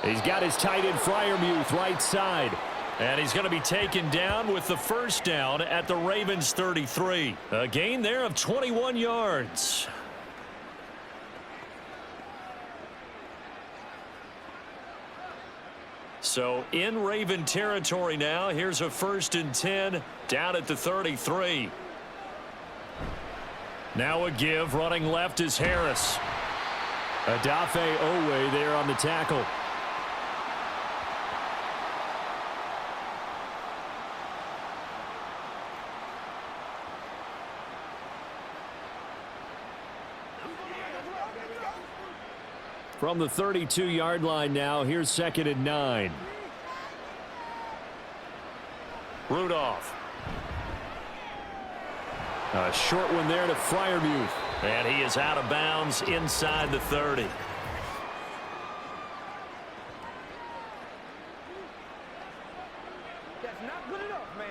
B: He's got his tight end Freiermuth right side. And he's going to be taken down with the first down at the Ravens 33. A gain there of 21 yards. So in Raven territory now. Here's a 1st and 10 down at the 33. Now a give. Running left is Harris. Adafe Owe there on the tackle. From the 32-yard line now, here's 2nd and 9. Rudolph. A short one there to Freiermuth. And he is out of bounds inside the 30.
F: That's not good enough, man.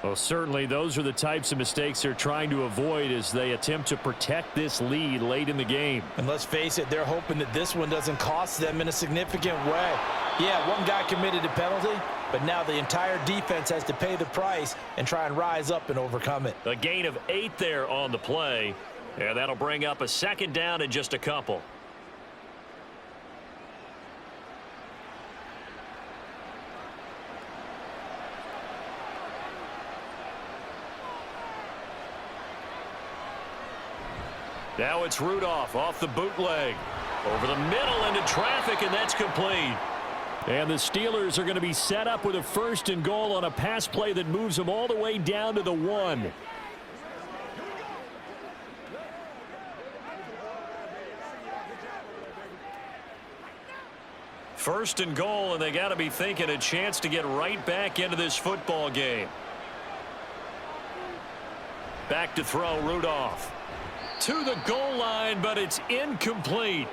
D: Well, certainly those are the types of mistakes they're trying to avoid as they attempt to protect this lead late in the game.
C: And let's face it, they're hoping that this one doesn't cost them in a significant way. Yeah, one guy committed a penalty, but now the entire defense has to pay the price and try and rise up and overcome it.
B: A gain of 8 there on the play. And that'll bring up a 2nd down and just a couple. Now it's Rudolph off the bootleg. Over the middle into traffic, and that's complete.
D: And the Steelers are going to be set up with a 1st and goal on a pass play that moves them all the way down to the 1.
B: First and goal, and they got to be thinking a chance to get right back into this football game. Back to throw, Rudolph. To the goal line, but it's incomplete.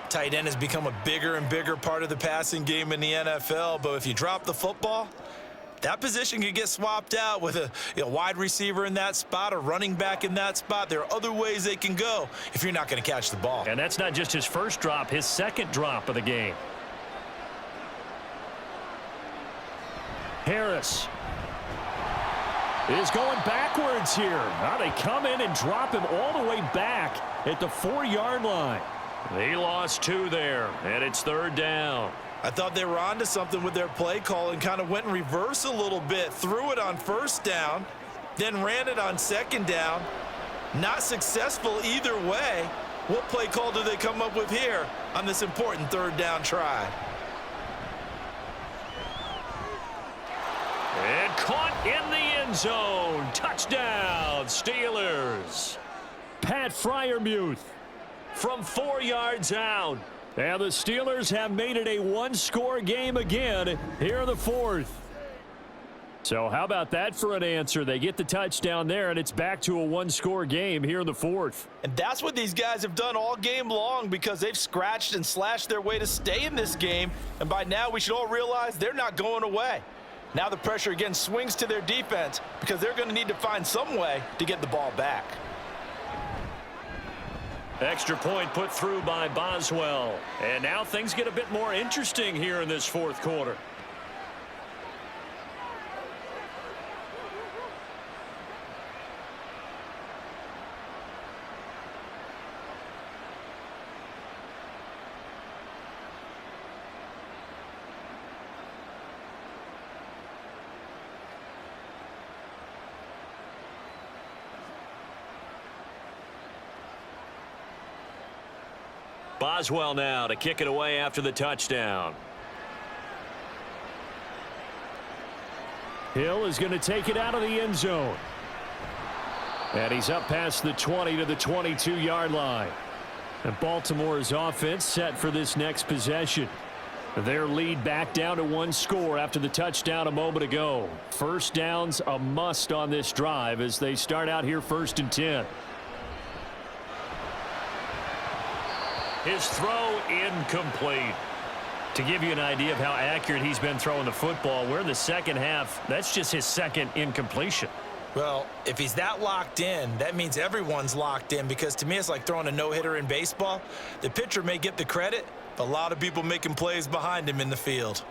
C: Tight end has become a bigger and bigger part of the passing game in the NFL, but if you drop the football, that position can get swapped out with a wide receiver in that spot, a running back in that spot. There are other ways they can go if you're not going to catch the ball.
B: And that's not just his first drop, his 2nd drop of the game.
D: Harris is going backwards here. Now they come in and drop him all the way back at the 4-yard line.
B: He lost 2 there, and it's 3rd down.
C: I thought they were onto something with their play call and kind of went in reverse a little bit. Threw it on 1st down, then ran it on 2nd down. Not successful either way. What play call do they come up with here on this important 3rd down try?
B: And caught in the end zone. Touchdown, Steelers.
D: Pat Freiermuth
B: From 4 yards out.
D: And the Steelers have made it a 1-score game again here in the 4th. So how about that for an answer? They get the touchdown there, and it's back to a 1-score game here in the 4th.
C: And that's what these guys have done all game long because they've scratched and slashed their way to stay in this game. And by now we should all realize they're not going away. Now the pressure again swings to their defense because they're going to need to find some way to get the ball back.
B: Extra point put through by Boswell. And now things get a bit more interesting here in this 4th quarter. Boswell now to kick it away after the touchdown.
D: Hill is going to take it out of the end zone. And he's up past the 20 to the 22-yard line. And Baltimore's offense set for this next possession. Their lead back down to 1 score after the touchdown a moment ago. 1st down's a must on this drive as they start out here 1st and 10.
B: His throw incomplete. To give you an idea of how accurate he's been throwing the football, we're in the second half. That's just his second incompletion.
C: Well, if he's that locked in, that means everyone's locked in, because to me it's like throwing a no-hitter in baseball. The pitcher may get the credit, but a lot of people making plays behind him in the field.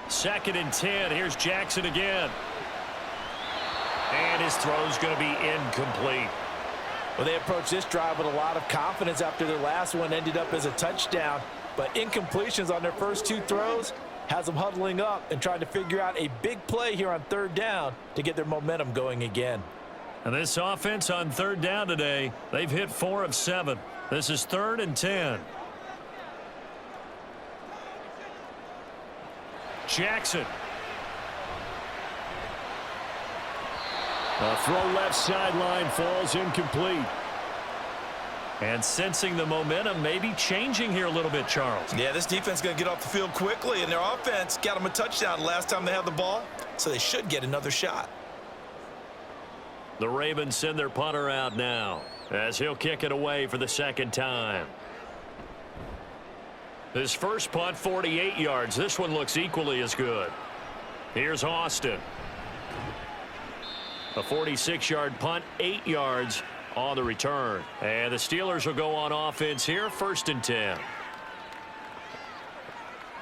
B: 2nd and 10. Here's Jackson again. And his throw's going to be incomplete.
C: Well, they approached this drive with a lot of confidence after their last one ended up as a touchdown. But incompletions on their first 2 throws has them huddling up and trying to figure out a big play here on 3rd down to get their momentum going again.
B: And this offense on 3rd down today, they've hit 4 of 7. This is 3rd and 10. Jackson.
D: A throw left sideline, falls incomplete.
B: And sensing the momentum maybe changing here a little bit, Charles.
C: Yeah, this defense is going to get off the field quickly, and their offense got them a touchdown last time they had the ball, so they should get another shot.
B: The Ravens send their punter out now as he'll kick it away for the 2nd time. His first punt, 48 yards. This one looks equally as good. Here's Austin. A 46-yard punt, 8 yards on the return. And the Steelers will go on offense here, 1st and 10.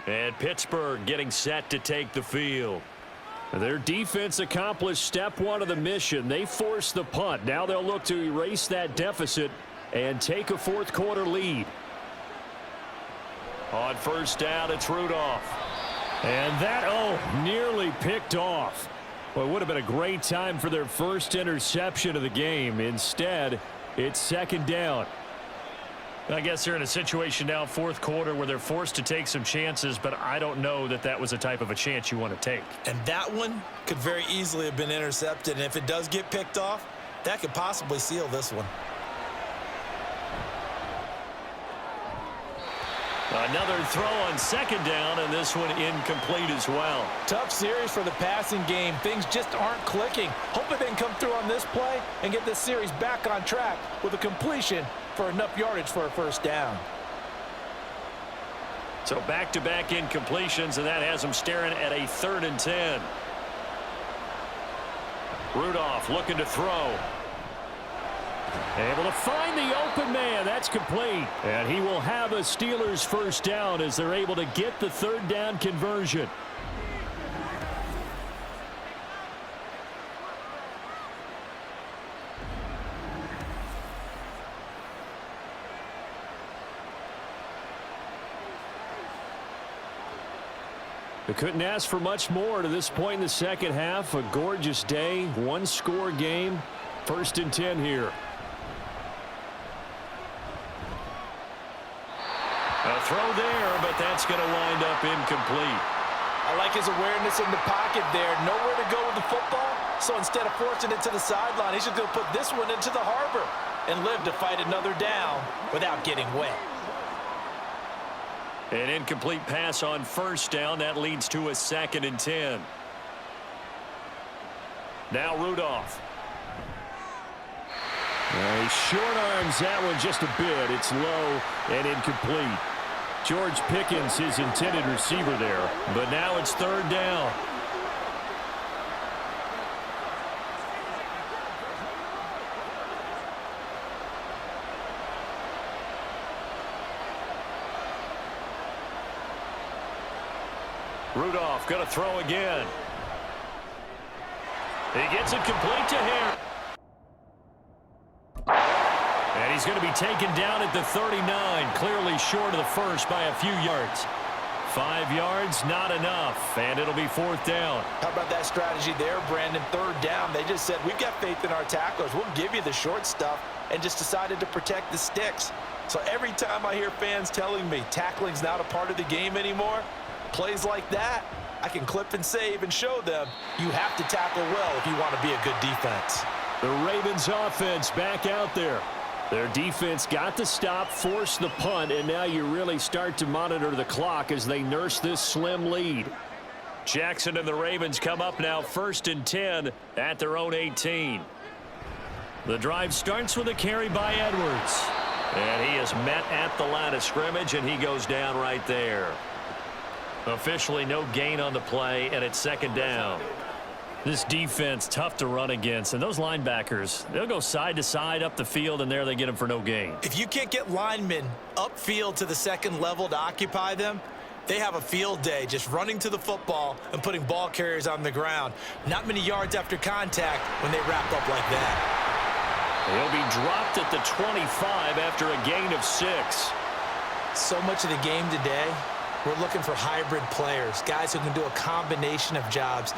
B: And Pittsburgh getting set to take the field.
D: Their defense accomplished step 1 of the mission. They forced the punt. Now they'll look to erase that deficit and take a 4th quarter lead.
B: On 1st down, it's Rudolph.
D: And that, nearly picked off. Well, it would have been a great time for their first interception of the game. Instead, it's 2nd down.
B: I guess they're in a situation now, 4th quarter, where they're forced to take some chances, but I don't know that that was the type of a chance you want to take.
C: And that one could very easily have been intercepted, and if it does get picked off, that could possibly seal this one.
B: Another throw on 2nd down, and this one incomplete as well.
C: Tough series for the passing game. Things just aren't clicking. Hoping they can come through on this play and get this series back on track with a completion for enough yardage for a 1st down.
B: So back-to-back incompletions, and that has them staring at a 3rd and 10. Rudolph looking to throw.
D: Able to find the open man. That's complete. And he will have a Steelers 1st down as they're able to get the 3rd down conversion. They couldn't ask for much more to this point in the 2nd half. A gorgeous day, 1-score game. 1st and 10 here.
B: A throw there, but that's going to wind up incomplete.
C: I like his awareness in the pocket there. Nowhere to go with the football, so instead of forcing it to the sideline, he's just going to put this one into the harbor and live to fight another down without getting wet.
B: An incomplete pass on 1st down. That leads to a 2nd and 10. Now Rudolph.
D: He short arms that one just a bit. It's low and incomplete. George Pickens, his intended receiver there.
B: But now it's 3rd down. Rudolph going to throw again. He gets it complete to Harris. And he's going to be taken down at the 39, clearly short of the first by a few yards. 5 yards, not enough, and it'll be 4th down.
C: How about that strategy there, Brandon? 3rd down. They just said, we've got faith in our tacklers. We'll give you the short stuff, and just decided to protect the sticks. So every time I hear fans telling me tackling's not a part of the game anymore, plays like that, I can clip and save and show them you have to tackle well if you want to be a good defense.
D: The Ravens offense back out there. Their defense got the stop, forced the punt, and now you really start to monitor the clock as they nurse this slim lead.
B: Jackson and the Ravens come up now 1st and 10 at their own 18. The drive starts with a carry by Edwards. And he is met at the line of scrimmage, and he goes down right there. Officially no gain on the play, and it's second down.
D: This defense, tough to run against. And those linebackers, they'll go side to side up the field, and there they get them for no gain.
C: If you can't get linemen upfield to the second level to occupy them, they have a field day just running to the football and putting ball carriers on the ground. Not many yards after contact when they wrap up like that.
B: He'll be dropped at the 25 after a gain of 6.
C: So much of the game today, we're looking for hybrid players, guys who can do a combination of jobs.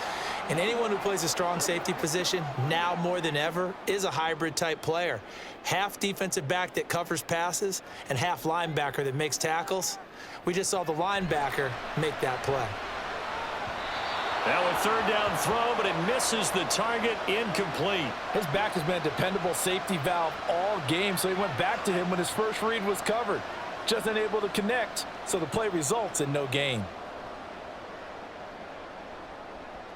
C: And anyone who plays a strong safety position, now more than ever, is a hybrid type player. Half defensive back that covers passes and half linebacker that makes tackles. We just saw the linebacker make that play.
B: Now a third down throw, but it misses the target, incomplete.
F: His back has been a dependable safety valve all game, so he went back to him when his first read was covered. Just unable to connect, so the play results in no gain.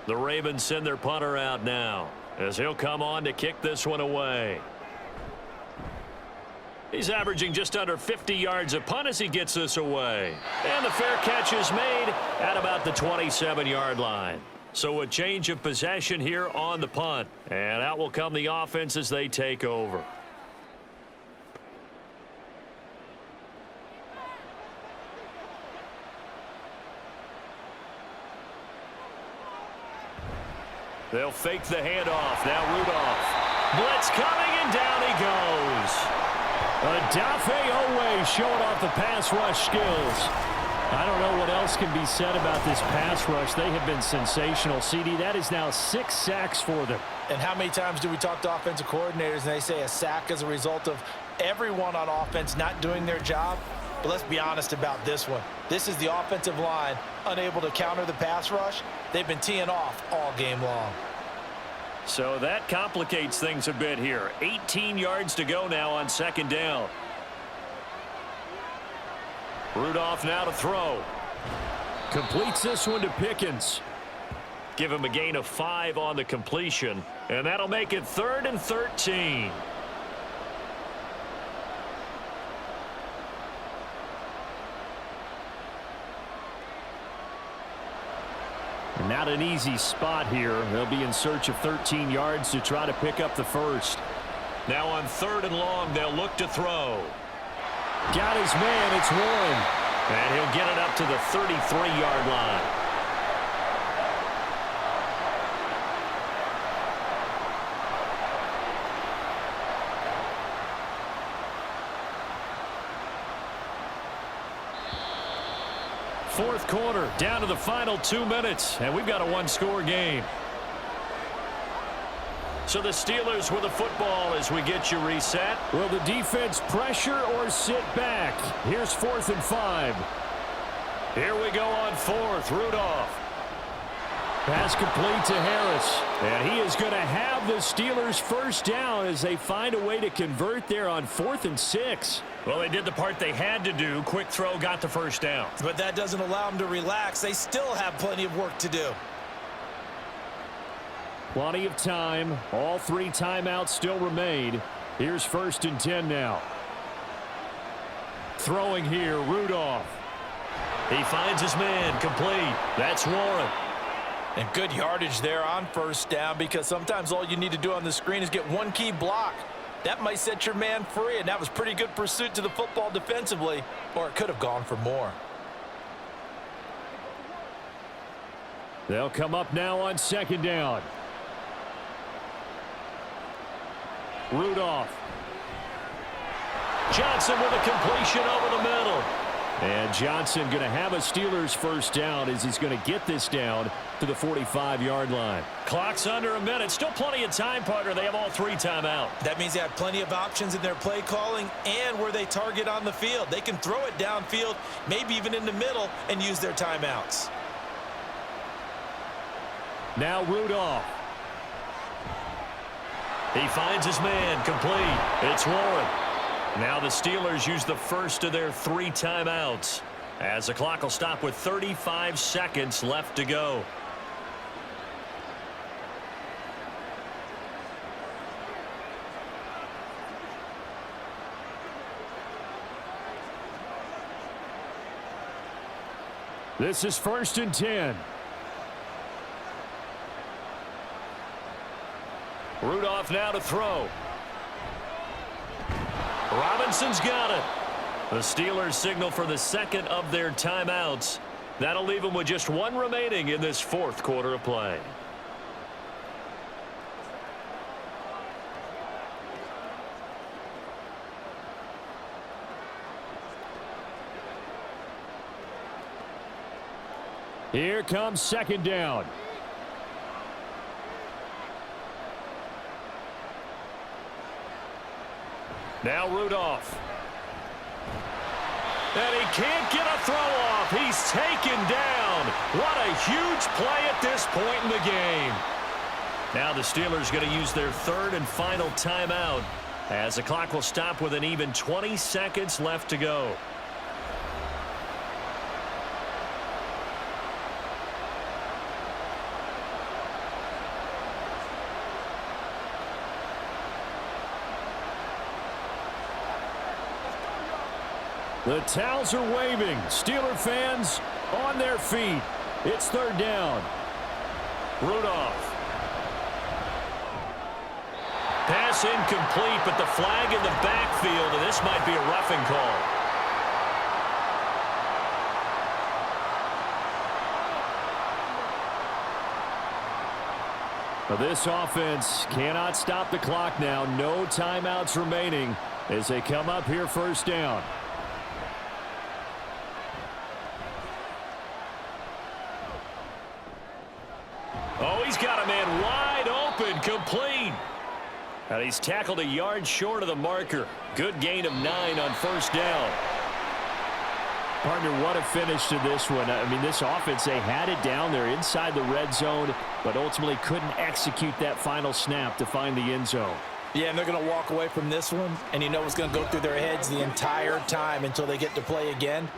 B: The Ravens send their punter out now, as he'll come on to kick this one away. He's averaging just under 50 yards a punt as he gets this away. And the fair catch is made at about the 27-yard line. So a change of possession here on the punt. And out will come the offense as they take over. They'll fake the handoff. Now Rudolph. Blitz coming, and down he goes.
D: Adafe Owe showing off the pass rush skills. I don't know what else can be said about this pass rush. They have been sensational. CD, that is now 6 sacks for them.
C: And how many times do we talk to offensive coordinators and they say a sack is a result of everyone on offense not doing their job? But let's be honest about this one. This is the offensive line unable to counter the pass rush. They've been teeing off all game long.
B: So that complicates things a bit here. 18 yards to go now on second down. Rudolph now to throw.
D: Completes this one to Pickens.
B: Give him a gain of 5 on the completion, and that'll make it 3rd and 13.
D: Not an easy spot here. They'll be in search of 13 yards to try to pick up the first.
B: Now on 3rd and long, they'll look to throw.
D: Got his man. It's Warren.
B: And he'll get it up to the 33-yard line.
D: Fourth quarter, down to the final 2 minutes, and we've got a one-score game.
B: So the Steelers with the football as we get you reset.
D: Will the defense pressure or sit back? Here's 4th and 5.
B: Here we go on 4th. Rudolph.
D: Pass complete to Harris. And he is going to have the Steelers first down as they find a way to convert there on 4th and 6.
B: Well, they did the part they had to do. Quick throw, got the first down.
C: But that doesn't allow them to relax. They still have plenty of work to do.
D: Plenty of time. All 3 timeouts still remain. Here's 1st and 10 now. Throwing here, Rudolph.
B: He finds his man, complete. That's Warren.
C: And good yardage there on first down, because sometimes all you need to do on the screen is get one key block. That might set your man free, and that was pretty good pursuit to the football defensively, or it could have gone for more.
D: They'll come up now on 2nd down. Rudolph.
B: Johnson with a completion over the middle.
D: And Johnson going to have a Steelers first down as he's going to get this down to the 45-yard line.
B: Clock's under a minute. Still plenty of time, partner. They have all 3 timeout.
C: That means they have plenty of options in their play calling and where they target on the field. They can throw it downfield, maybe even in the middle, and use their timeouts.
D: Now Rudolph.
B: He finds his man, complete. It's Warren. Now the Steelers use the first of their 3 timeouts, as the clock will stop with 35 seconds left to go.
D: This is 1st and 10. Rudolph now to throw. Robinson's got it. The Steelers signal for the second of their timeouts. That'll leave them with just one remaining in this fourth quarter of play. Here comes 2nd down. Now Rudolph. And he can't get a throw off. He's taken down. What a huge play at this point in the game. Now the Steelers going to use their third and final timeout as the clock will stop with an even 20 seconds left to go. The towels are waving. Steeler fans on their feet. It's 3rd down. Rudolph. Pass incomplete, but the flag in the backfield, and this might be a roughing call. Well, this offense cannot stop the clock now. No timeouts remaining as they come up here 1st down. Oh, he's got a man wide open, complete. And he's tackled a yard short of the marker. Good gain of 9 on 1st down. Partner, what a finish to this one. I mean, this offense, they had it down there inside the red zone, but ultimately couldn't execute that final snap to find the end zone.
C: Yeah, and they're going to walk away from this one, and you know what's going to go through their heads the entire time until they get to play again.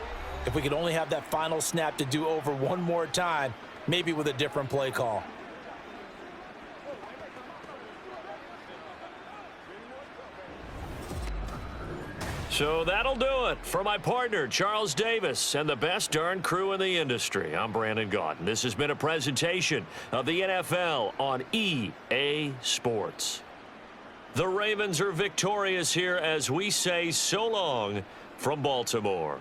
C: If we could only have that final snap to do over one more time, maybe with a different play call.
B: So that'll do it for my partner, Charles Davis, and the best darn crew in the industry. I'm Brandon Gaudin. This has been a presentation of the NFL on EA Sports. The Ravens are victorious here as we say so long from Baltimore.